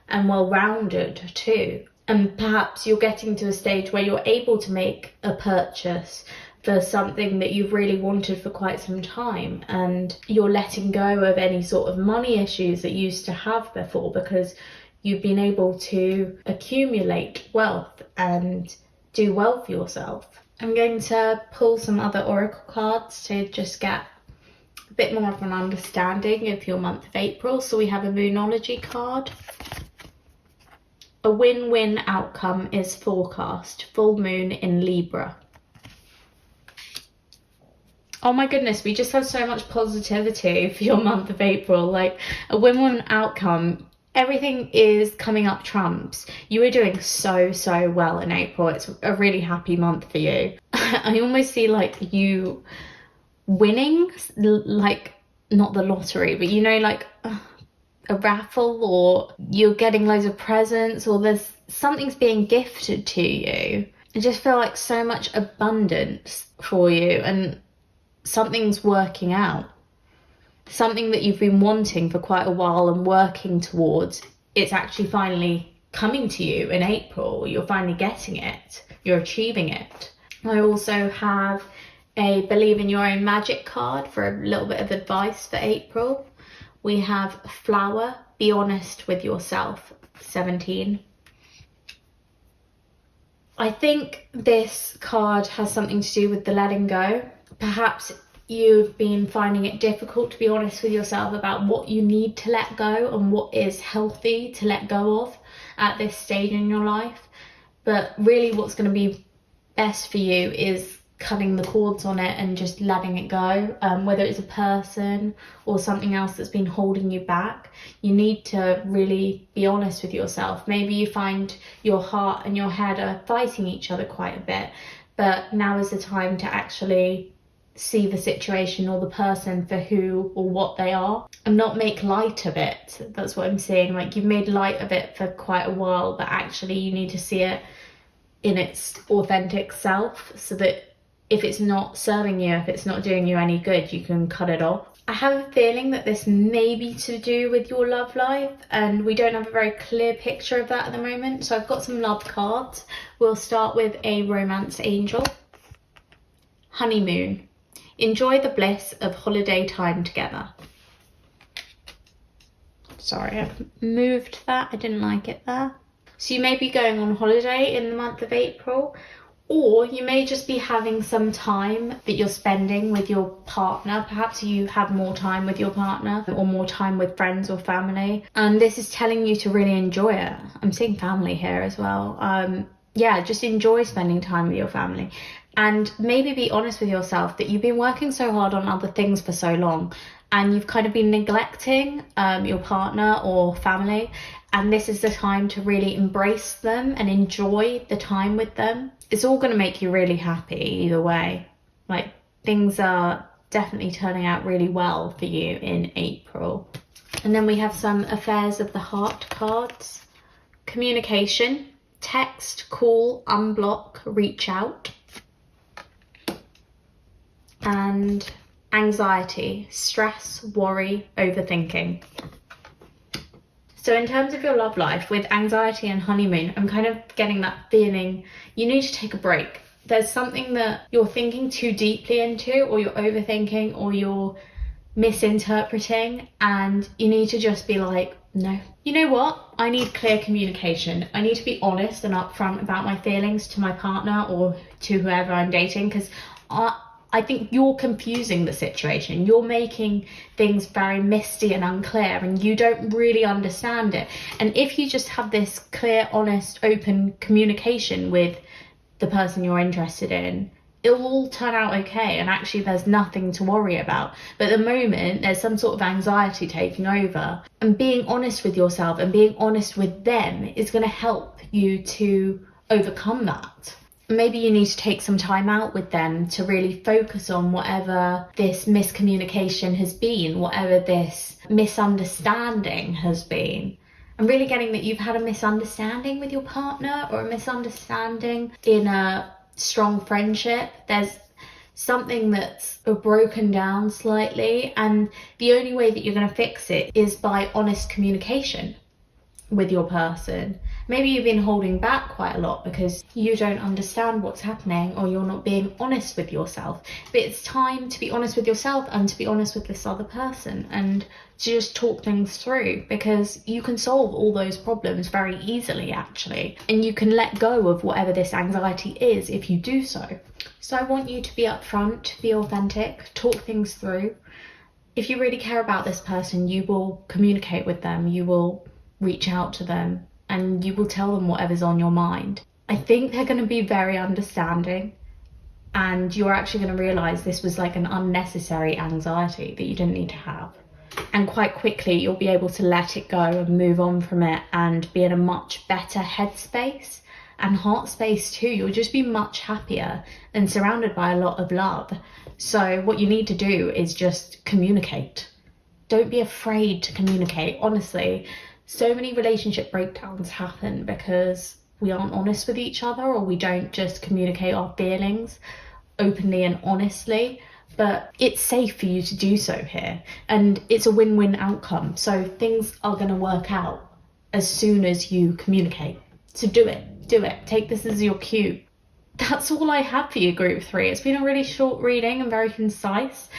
S1: and well-rounded too. And perhaps you're getting to a stage where you're able to make a purchase for something that you've really wanted for quite some time, and you're letting go of any sort of money issues that you used to have before, because you've been able to accumulate wealth and do well for yourself. I'm going to pull some other oracle cards to just get a bit more of an understanding of your month of April. So we have a Moonology card. A win-win outcome is forecast. Full moon in Libra. Oh my goodness, we just have so much positivity for your month of April. Like a win-win outcome. Everything is coming up trumps. You are doing so well in April. It's a really happy month for you. I almost see like you winning, like not the lottery, but you know, like a raffle, or you're getting loads of presents, or there's something's being gifted to you. I just feel like so much abundance for you, and something's working out. Something that you've been wanting for quite a while and working towards, it's actually finally coming to you in April. You're finally getting it. You're achieving it. I also have a Believe in Your Own Magic card for a little bit of advice for April. We have Flower, Be Honest with Yourself, 17. I think this card has something to do with the letting go. Perhaps you've been finding it difficult to be honest with yourself about what you need to let go and what is healthy to let go of at this stage in your life. But really what's going to be best for you is cutting the cords on it and just letting it go, whether it's a person or something else that's been holding you back. You need to really be honest with yourself. Maybe you find your heart and your head are fighting each other quite a bit, but now is the time to actually see the situation or the person for who or what they are and not make light of it. That's what I'm saying. Like, you've made light of it for quite a while, but actually you need to see it in its authentic self, so that if it's not serving you, if it's not doing you any good, you can cut it off. I have a feeling that this may be to do with your love life, and we don't have a very clear picture of that at the moment. So I've got some love cards. We'll start with a romance angel. Honeymoon. Enjoy the bliss of holiday time together. Sorry, I've moved that. I didn't like it there. So you may be going on holiday in the month of April, or you may just be having some time that you're spending with your partner. Perhaps you have more time with your partner or more time with friends or family. And this is telling you to really enjoy it. I'm seeing family here as well. Yeah, just enjoy spending time with your family. And maybe be honest with yourself that you've been working so hard on other things for so long, and you've kind of been neglecting your partner or family. And this is the time to really embrace them and enjoy the time with them. It's all going to make you really happy either way. Like, things are definitely turning out really well for you in April. And then we have some affairs of the heart cards. Communication, text, call, unblock, reach out. And anxiety, stress, worry, overthinking. So in terms of your love life, with anxiety and honeymoon, I'm kind of getting that feeling you need to take a break. There's something that you're thinking too deeply into, or you're overthinking, or you're misinterpreting, and you need to just be like, no. You know what? I need clear communication. I need to be honest and upfront about my feelings to my partner or to whoever I'm dating, because I think you're confusing the situation. You're making things very misty and unclear, and you don't really understand it. And if you just have this clear, honest, open communication with the person you're interested in, it'll all turn out okay, and actually there's nothing to worry about. But at the moment, there's some sort of anxiety taking over, and being honest with yourself and being honest with them is going to help you to overcome that. Maybe you need to take some time out with them to really focus on whatever this miscommunication has been, whatever this misunderstanding has been. I'm really getting that you've had a misunderstanding with your partner, or a misunderstanding in a strong friendship. There's something that's broken down slightly, and the only way that you're going to fix it is by honest communication with your person. Maybe you've been holding back quite a lot because you don't understand what's happening, or you're not being honest with yourself. But it's time to be honest with yourself and to be honest with this other person, and to just talk things through, because you can solve all those problems very easily, actually. And you can let go of whatever this anxiety is if you do so. So I want you to be upfront, be authentic, talk things through. If you really care about this person, you will communicate with them, you will reach out to them, and you will tell them whatever's on your mind. I think they're going to be very understanding, and you're actually going to realise this was like an unnecessary anxiety that you didn't need to have. And quite quickly you'll be able to let it go and move on from it, and be in a much better headspace and heart space too. You'll just be much happier and surrounded by a lot of love. So what you need to do is just communicate. Don't be afraid to communicate. Honestly, so many relationship breakdowns happen because we aren't honest with each other, or we don't just communicate our feelings openly and honestly. But it's safe for you to do so here, and it's a win-win outcome. So things are going to work out as soon as you communicate. So do it. Take this as your cue. That's all I have for you, group 3. It's been a really short reading and very concise.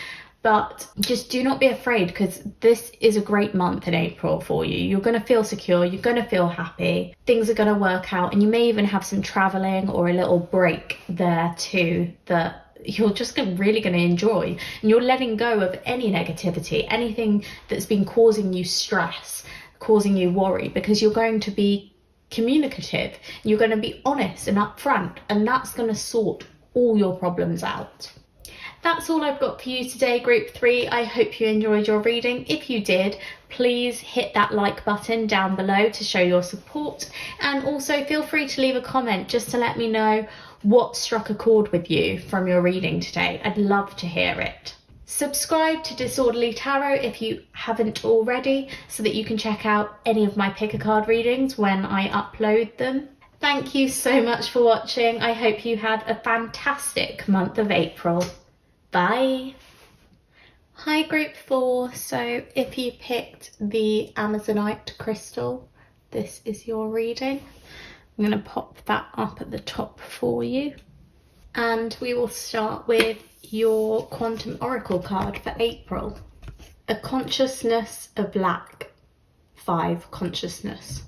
S1: But just do not be afraid, because this is a great month in April for you. You're going to feel secure, you're going to feel happy, things are going to work out, and you may even have some travelling or a little break there too that you're just really going to enjoy. And you're letting go of any negativity, anything that's been causing you stress, causing you worry, because you're going to be communicative, you're going to be honest and upfront, and that's going to sort all your problems out. That's all I've got for you today, Group 3. I hope you enjoyed your reading. If you did, please hit that like button down below to show your support, and also feel free to leave a comment just to let me know what struck a chord with you from your reading today. I'd love to hear it. Subscribe to Disorderly Tarot if you haven't already, so that you can check out any of my pick a card readings when I upload them. Thank you so much for watching. I hope you have a fantastic month of April. Bye. Hi Group 4, so if you picked the Amazonite crystal, this is your reading. I'm going to pop that up at the top for you. And we will start with your Quantum Oracle card for April. A consciousness of lack. 5 consciousness.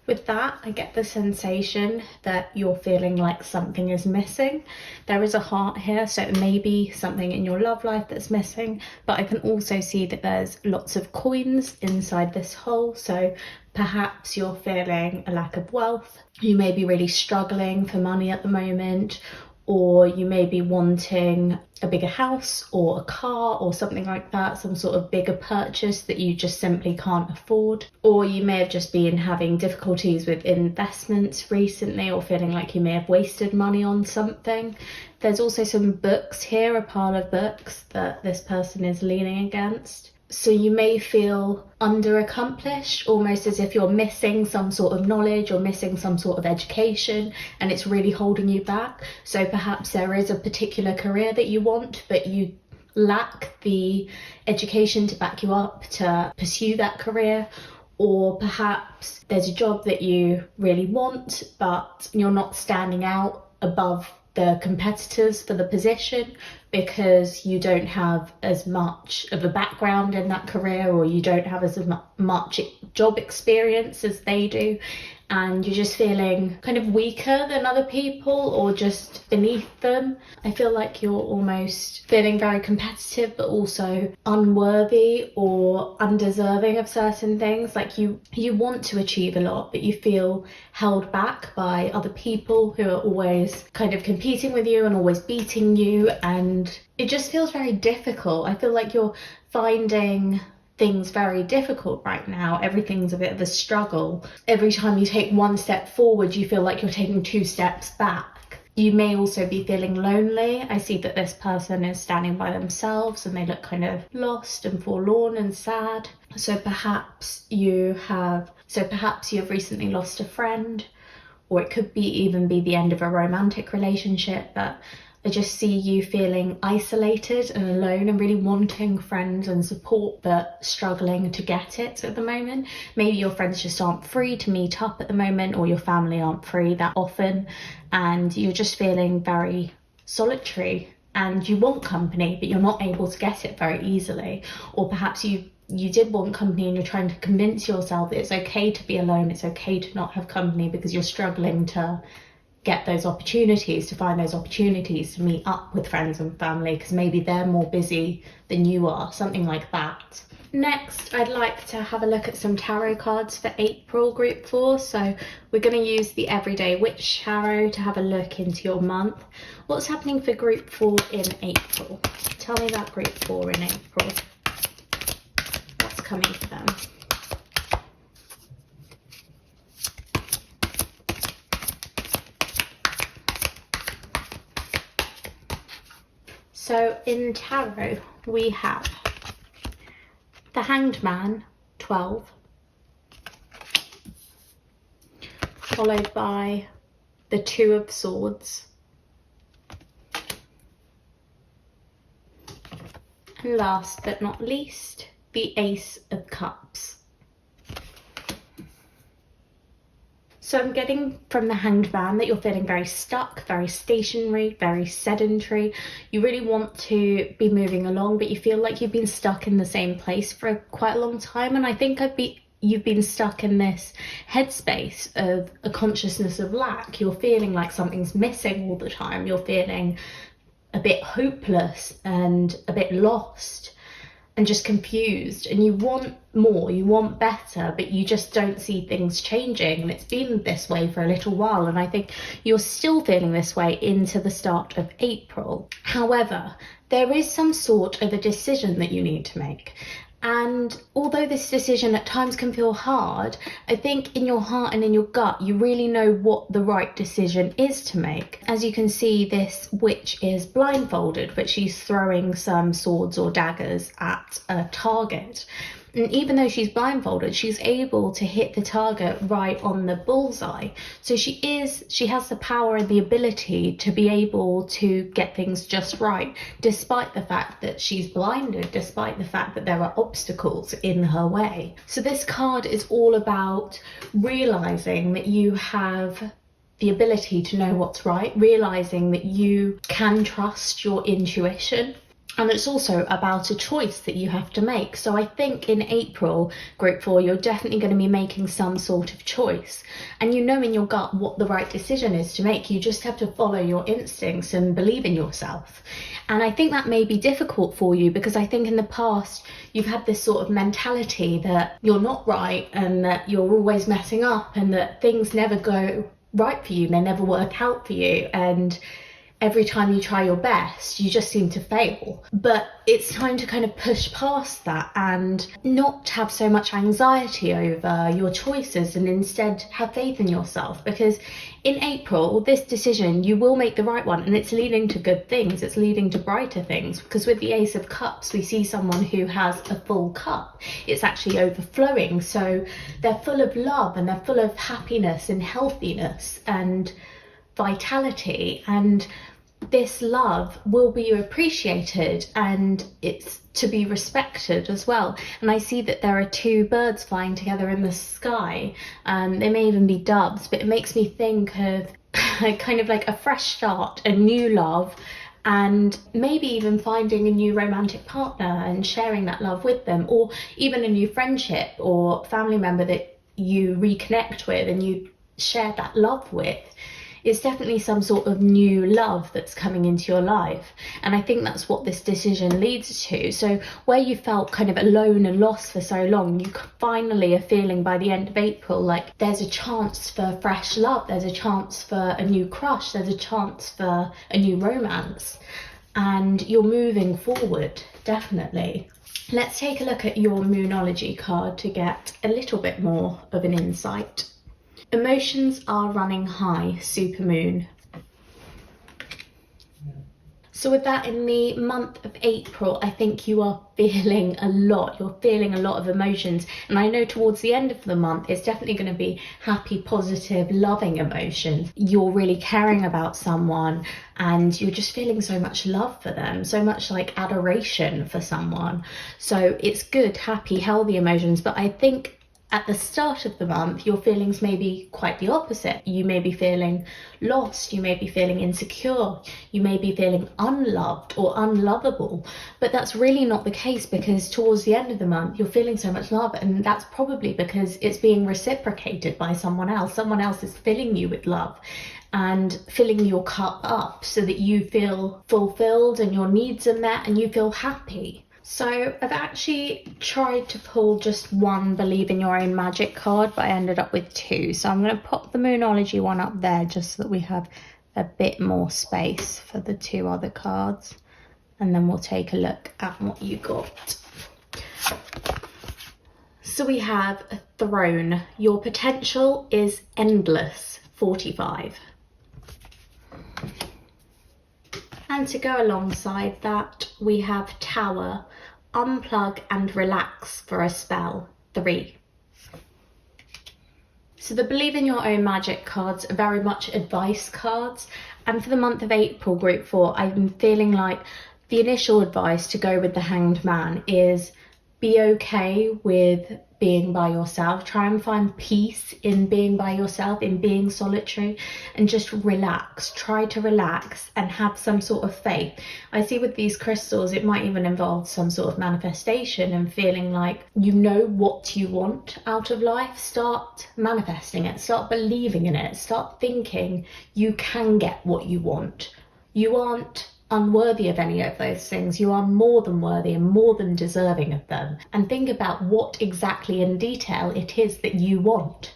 S1: With that, I get the sensation that you're feeling like something is missing. There is a heart here, so it may be something in your love life that's missing, but I can also see that there's lots of coins inside this hole, so perhaps you're feeling a lack of wealth. You may be really struggling for money at the moment, or you may be wanting a bigger house or a car or something like that, some sort of bigger purchase that you just simply can't afford. Or you may have just been having difficulties with investments recently, or feeling like you may have wasted money on something. There's also some books here, a pile of books that this person is leaning against. So you may feel under-accomplished, almost as if you're missing some sort of knowledge or missing some sort of education, and it's really holding you back. So perhaps there is a particular career that you want, but you lack the education to back you up to pursue that career. Or perhaps there's a job that you really want, but you're not standing out above the competitors for the position because you don't have as much of a background in that career, or you don't have as much job experience as they do, and you're just feeling kind of weaker than other people or just beneath them. I feel like you're almost feeling very competitive but also unworthy or undeserving of certain things. Like you want to achieve a lot, but you feel held back by other people who are always kind of competing with you and always beating you, and it just feels very difficult. I feel like you're finding things very difficult right now. Everything's a bit of a struggle. Every time you take one step forward, you feel like you're taking 2 steps back. You may also be feeling lonely. I see that this person is standing by themselves and they look kind of lost and forlorn and sad. So perhaps you've recently lost a friend, or it could even be the end of a romantic relationship, but I just see you feeling isolated and alone and really wanting friends and support, but struggling to get it at the moment. Maybe your friends just aren't free to meet up at the moment, or your family aren't free that often, and you're just feeling very solitary and you want company, but you're not able to get it very easily. Or perhaps you did want company and you're trying to convince yourself that it's okay to be alone, it's okay to not have company, because you're struggling to get those opportunities, to find those opportunities to meet up with friends and family, because maybe they're more busy than you are, something like that. Next, I'd like to have a look at some tarot cards for April, Group 4. So we're going to use the Everyday Witch Tarot to have a look into your month. What's happening for Group 4 in April? Tell me about Group 4 in April. What's coming for them? So in tarot, we have the Hanged Man, 12, followed by the 2 of Swords, and last but not least, the Ace of Cups. So I'm getting from the Hanged Man that you're feeling very stuck, very stationary, very sedentary. You really want to be moving along, but you feel like you've been stuck in the same place for quite a long time. And I think you've been stuck in this headspace of a consciousness of lack. You're feeling like something's missing all the time. You're feeling a bit hopeless and a bit lost. and just confused, and you want more, you want better, but you just don't see things changing. And it's been this way for a little while, and I think you're still feeling this way into the start of April. However, there is some sort of a decision that you need to make. And although this decision at times can feel hard, I think in your heart and in your gut, you really know what the right decision is to make. As you can see, this witch is blindfolded, but she's throwing some swords or daggers at a target. And even though she's blindfolded, she's able to hit the target right on the bullseye. So she has the power and the ability to be able to get things just right, despite the fact that she's blinded, despite the fact that there are obstacles in her way. So this card is all about realizing that you have the ability to know what's right, realizing that you can trust your intuition. And it's also about a choice that you have to make. So I think in April, Group 4, you're definitely going to be making some sort of choice. And you know in your gut what the right decision is to make. You just have to follow your instincts and believe in yourself. And I think that may be difficult for you, because I think in the past you've had this sort of mentality that you're not right and that you're always messing up and that things never go right for you. They never work out for you. And every time you try your best, you just seem to fail. But it's time to kind of push past that and not have so much anxiety over your choices, and instead have faith in yourself, because in April, this decision, you will make the right one, and it's leading to good things. It's leading to brighter things, because with the Ace of Cups, we see someone who has a full cup. It's actually overflowing. So they're full of love, and they're full of happiness and healthiness and vitality, and this love will be appreciated and it's to be respected as well. And I see that there are two birds flying together in the sky. They may even be doves, but it makes me think of kind of like a fresh start, a new love, and maybe even finding a new romantic partner and sharing that love with them, or even a new friendship or family member that you reconnect with and you share that love with. It's definitely some sort of new love that's coming into your life. And I think that's what this decision leads to. So where you felt kind of alone and lost for so long, you finally are feeling by the end of April like there's a chance for fresh love, there's a chance for a new crush, there's a chance for a new romance. And you're moving forward, definitely. Let's take a look at your Moonology card to get a little bit more of an insight. Emotions are running high, supermoon. So with that, in the month of April, I think you are feeling a lot. You're feeling a lot of emotions. And I know towards the end of the month, it's definitely going to be happy, positive, loving emotions. You're really caring about someone and you're just feeling so much love for them, so much like adoration for someone. So it's good, happy, healthy emotions. But I think at the start of the month, your feelings may be quite the opposite. You may be feeling lost, you may be feeling insecure, you may be feeling unloved or unlovable, but that's really not the case, because towards the end of the month, you're feeling so much love, and that's probably because it's being reciprocated by someone else. Someone else is filling you with love and filling your cup up so that you feel fulfilled and your needs are met and you feel happy. So I've actually tried to pull just one Believe in Your Own Magic card, but I ended up with two. So I'm going to pop the Moonology one up there just so that we have a bit more space for the two other cards. And then we'll take a look at what you got. So we have a Throne. Your potential is endless, 45. And to go alongside that, we have Tower, unplug and relax for a spell, 3. So the Believe in Your Own Magic cards are very much advice cards. And for the month of April, Group 4, I'm feeling like the initial advice to go with the Hanged Man is be okay with being by yourself. Try and find peace in being by yourself, in being solitary, and just relax. Try to relax and have some sort of faith. I see with these crystals, it might even involve some sort of manifestation and feeling like you know what you want out of life. Start manifesting it, start believing in it, start thinking you can get what you want. You aren't unworthy of any of those things. You are more than worthy and more than deserving of them. And think about what exactly in detail it is that you want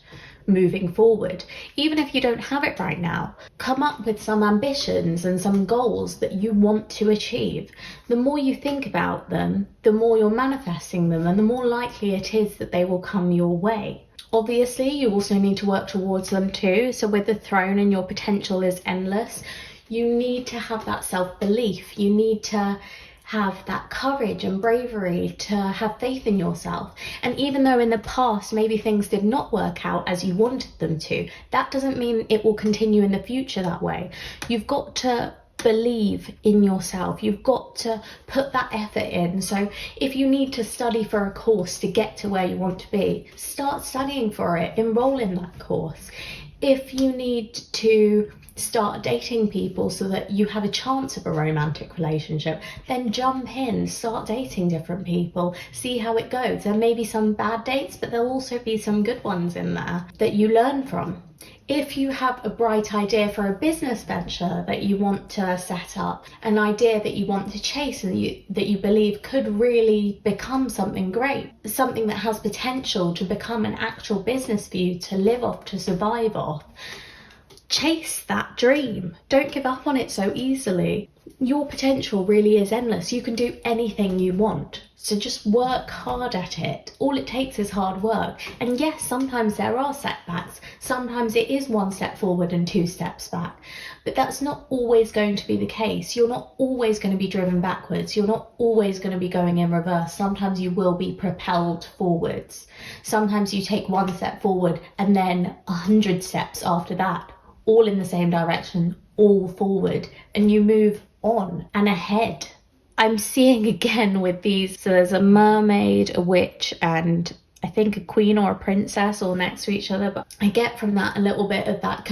S1: moving forward. Even if you don't have it right now, come up with some ambitions and some goals that you want to achieve. The more you think about them, the more you're manifesting them, and the more likely it is that they will come your way. Obviously, you also need to work towards them too. So with the throne and your potential is endless, you need to have that self-belief. You need to have that courage and bravery to have faith in yourself. And even though in the past maybe things did not work out as you wanted them to, that doesn't mean it will continue in the future that way. You've got to believe in yourself. You've got to put that effort in. So if you need to study for a course to get to where you want to be, start studying for it, enroll in that course. If you need to start dating people so that you have a chance of a romantic relationship, then jump in, start dating different people, see how it goes. There may be some bad dates, but there'll also be some good ones in there that you learn from. If you have a bright idea for a business venture that you want to set up, an idea that you want to chase and that you believe could really become something great, something that has potential to become an actual business for you to live off, to survive off, chase that dream. Don't give up on it so easily. Your potential really is endless. You can do anything you want. So just work hard at it. All it takes is hard work. And yes, sometimes there are setbacks. Sometimes it is one step forward and 2 steps back. But that's not always going to be the case. You're not always going to be driven backwards. You're not always going to be going in reverse. Sometimes you will be propelled forwards. Sometimes you take 1 step forward and then 100 steps after that, all in the same direction, all forward, and you move on and ahead. I'm seeing again with these, so there's a mermaid, a witch, and I think a queen or a princess all next to each other, but I get from that a little bit of that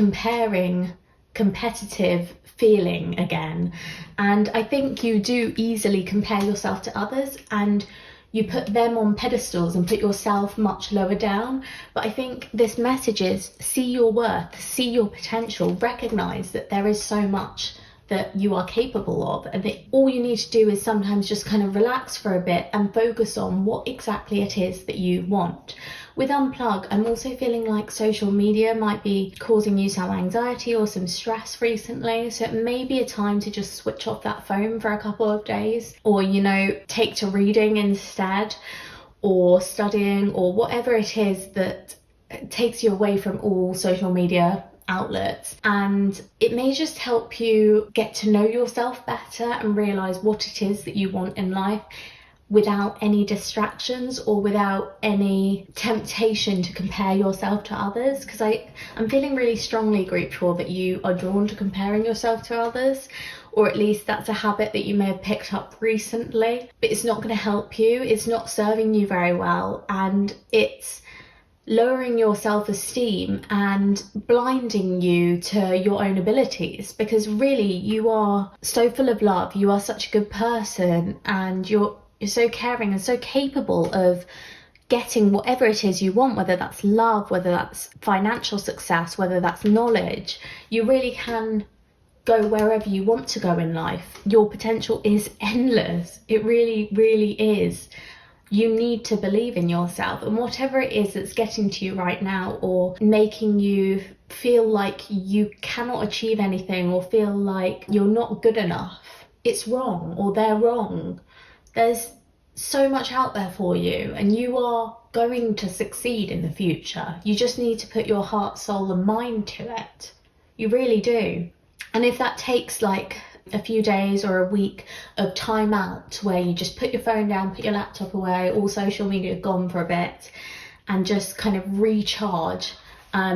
S1: competitive feeling again. And I think you do easily compare yourself to others, and you put them on pedestals and put yourself much lower down. But I think this message is, see your worth, see your potential, recognize that there is so much that you are capable of, and that all you need to do is sometimes just kind of relax for a bit and focus on what exactly it is that you want. With Unplug, I'm also feeling like social media might be causing you some anxiety or some stress recently, so it may be a time to just switch off that phone for a couple of days, or take to reading instead, or studying, or whatever it is that takes you away from all social media outlets. And it may just help you get to know yourself better and realize what it is that you want in life, without any distractions or without any temptation to compare yourself to others. Because I'm feeling really strongly, group 4, that you are drawn to comparing yourself to others, or at least that's a habit that you may have picked up recently, but it's not going to help you, it's not serving you very well, and it's lowering your self-esteem and blinding you to your own abilities, because really you are so full of love, you are such a good person, and you're so caring and so capable of getting whatever it is you want, whether that's love, whether that's financial success, whether that's knowledge. You really can go wherever you want to go in life. Your potential is endless. It really, really is. You need to believe in yourself, and whatever it is that's getting to you right now, or making you feel like you cannot achieve anything, or feel like you're not good enough, it's wrong, or they're wrong. There's so much out there for you, and you are going to succeed in the future. You just need to put your heart, soul and mind to it. You really do. And if that takes like a few days or a week of time out, where you just put your phone down, put your laptop away, all social media gone for a bit, and just kind of recharge,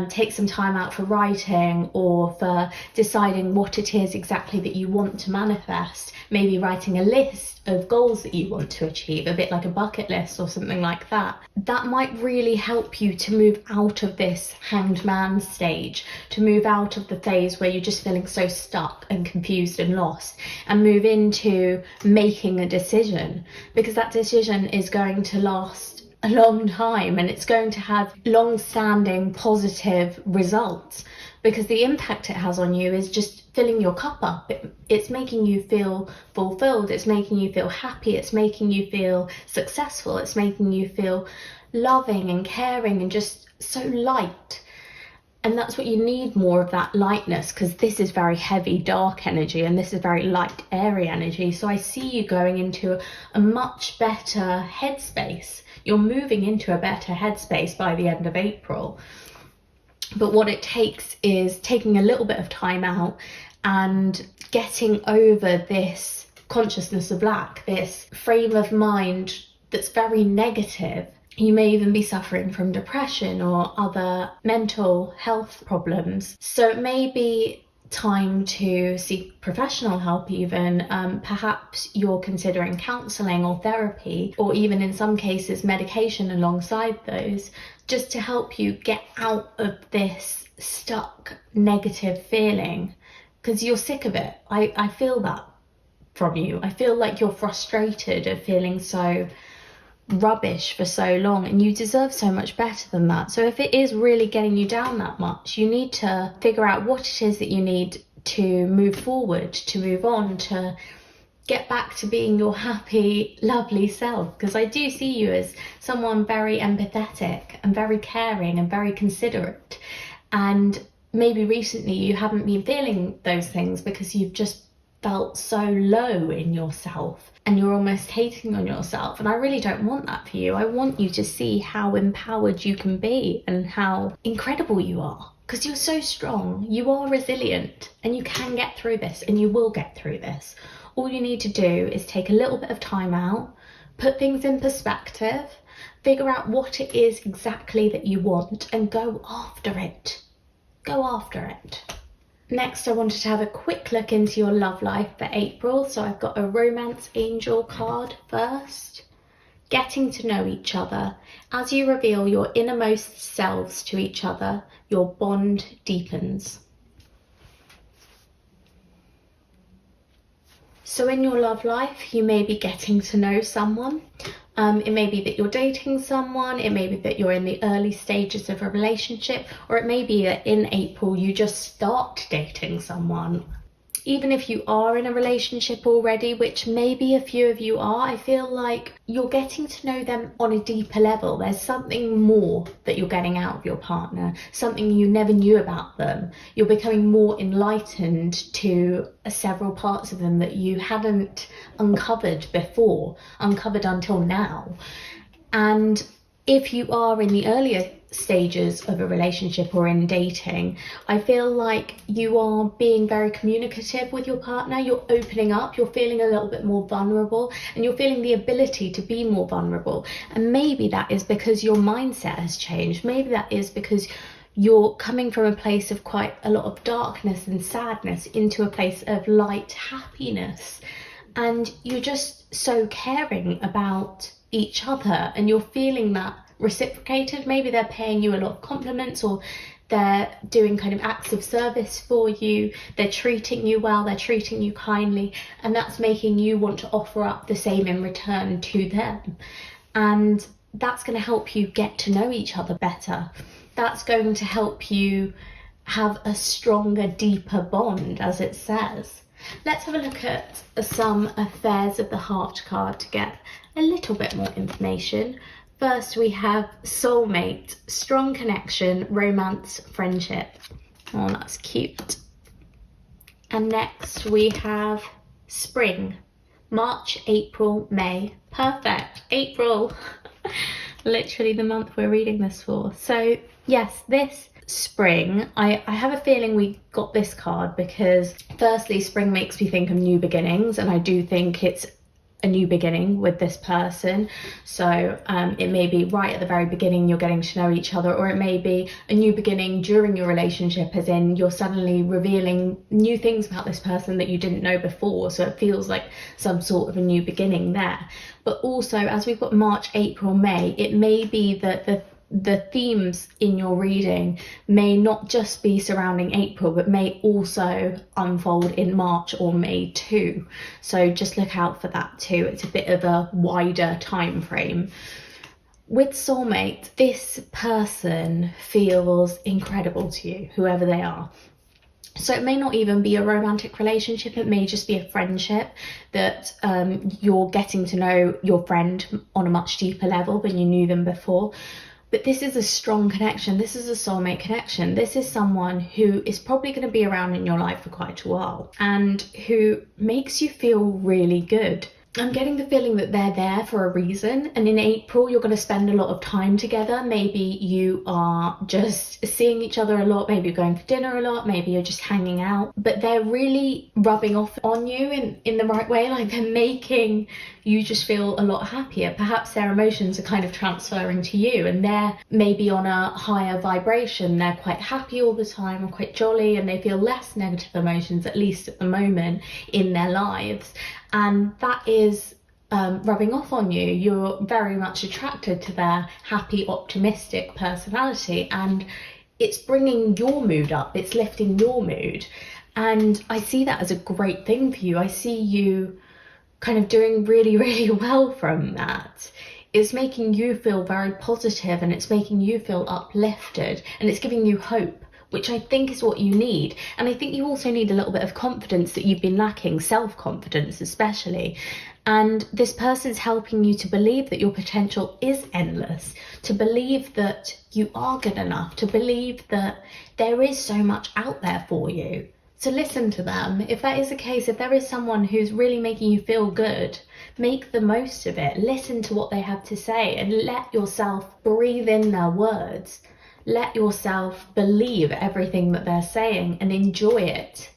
S1: take some time out for writing or for deciding what it is exactly that you want to manifest, maybe writing a list of goals that you want to achieve, a bit like a bucket list or something like that. That might really help you to move out of this hanged man stage, to move out of the phase where you're just feeling so stuck and confused and lost, and move into making a decision, because that decision is going to last a long time, and it's going to have long-standing positive results, because the impact it has on you is just filling your cup up. It's making you feel fulfilled, it's making you feel happy, it's making you feel successful, it's making you feel loving and caring and just so light. And that's what you need, more of that lightness, because this is very heavy, dark energy, and this is very light, airy energy. So I see you going into a much better headspace. You're moving into a better headspace by the end of April. But what it takes is taking a little bit of time out and getting over this consciousness of lack, this frame of mind that's very negative. You may even be suffering from depression or other mental health problems. So it may be time to seek professional help even. Perhaps you're considering counselling or therapy, or even in some cases medication alongside those, just to help you get out of this stuck negative feeling, because you're sick of it. I feel that from you. I feel like you're frustrated of feeling so rubbish for so long, and you deserve so much better than that. So if it is really getting you down that much, you need to figure out what it is that you need to move forward, to move on, to get back to being your happy, lovely self. Because I do see you as someone very empathetic and very caring and very considerate, and maybe recently you haven't been feeling those things because you've just felt so low in yourself and you're almost hating on yourself. And I really don't want that for you. I want you to see how empowered you can be and how incredible you are, because you're so strong, you are resilient, and you can get through this, and you will get through this. All you need to do is take a little bit of time out, put things in perspective, figure out what it is exactly that you want, and go after it. Go after it. Next, I wanted to have a quick look into your love life for April. So I've got a romance angel card first. Getting to know each other. As you reveal your innermost selves to each other, your bond deepens. So in your love life, you may be getting to know someone. It may be that you're dating someone, it may be that you're in the early stages of a relationship, or it may be that in April you just start dating someone. Even if you are in a relationship already, which maybe a few of you are, I feel like you're getting to know them on a deeper level. There's something more that you're getting out of your partner, something you never knew about them. You're becoming more enlightened to several parts of them that you hadn't uncovered before, uncovered until now. And if you are in the earlier stages of a relationship or in dating, I feel like you are being very communicative with your partner. You're opening up, you're feeling a little bit more vulnerable, and you're feeling the ability to be more vulnerable. And maybe that is because your mindset has changed. Maybe that is because you're coming from a place of quite a lot of darkness and sadness into a place of light happiness. And you're just so caring about each other, and you're feeling that reciprocated. Maybe they're paying you a lot of compliments, or they're doing kind of acts of service for you, they're treating you well, they're treating you kindly, and that's making you want to offer up the same in return to them. And that's going to help you get to know each other better. That's going to help you have a stronger, deeper bond, as it says. Let's have a look at some affairs of the heart card to get a little bit more information. First, we have soulmate, strong connection, romance, friendship. Oh, that's cute. And next we have spring, March, April, May. Perfect, April. Literally the month we're reading this for. So yes, this spring, I have a feeling we got this card because firstly, spring makes me think of new beginnings, and I do think it's a new beginning with this person. So it may be right at the very beginning you're getting to know each other, or it may be a new beginning during your relationship, as in you're suddenly revealing new things about this person that you didn't know before, so it feels like some sort of a new beginning there. But also, as we've got March, April, May, it may be that the themes in your reading may not just be surrounding April, but may also unfold in March or May too. So just look out for that too. It's a bit of a wider time frame. With soulmate, this person feels incredible to you, whoever they are. So it may not even be a romantic relationship, it may just be a friendship that you're getting to know your friend on a much deeper level than you knew them before. But this is a strong connection. This is a soulmate connection. This is someone who is probably going to be around in your life for quite a while and who makes you feel really good. I'm getting the feeling that they're there for a reason, and in April you're going to spend a lot of time together. Maybe you are just seeing each other a lot, maybe you're going for dinner a lot, maybe you're just hanging out, but they're really rubbing off on you in the right way. Like, they're making you just feel a lot happier. Perhaps their emotions are kind of transferring to you, and they're maybe on a higher vibration. They're quite happy all the time and quite jolly, and they feel less negative emotions, at least at the moment, in their lives. And that is rubbing off on you. You're very much attracted to their happy, optimistic personality, and it's bringing your mood up, it's lifting your mood. And I see that as a great thing for you. I see you kind of doing really, really well from that. It's making you feel very positive, and it's making you feel uplifted, and it's giving you hope, which I think is what you need. And I think you also need a little bit of confidence that you've been lacking, self-confidence especially. And this person's helping you to believe that your potential is endless, to believe that you are good enough, to believe that there is so much out there for you. So listen to them. If that is the case, if there is someone who's really making you feel good, make the most of it. Listen to what they have to say and let yourself breathe in their words. Let yourself believe everything that they're saying and enjoy it,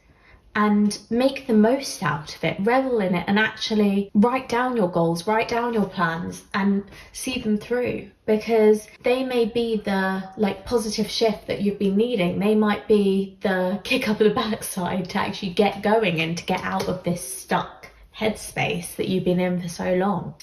S1: and make the most out of it. Revel in it, and actually write down your goals, write down your plans, and see them through, because they may be the positive shift that you've been needing. They might be the kick up the backside to actually get going and to get out of this stuck headspace that you've been in for so long.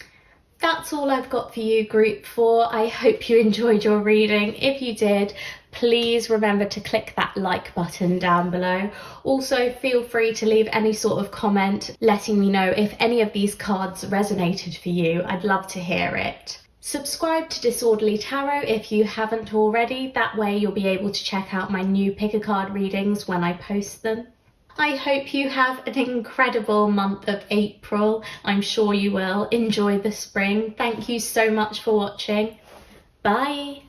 S1: That's all I've got for you, group 4. I hope you enjoyed your reading. If you did, please remember to click that like button down below. Also, feel free to leave any sort of comment letting me know if any of these cards resonated for you. I'd love to hear it. Subscribe to Disorderly Tarot if you haven't already. That way you'll be able to check out my new pick a card readings when I post them. I hope you have an incredible month of April. I'm sure you will. Enjoy the spring. Thank you so much for watching. Bye.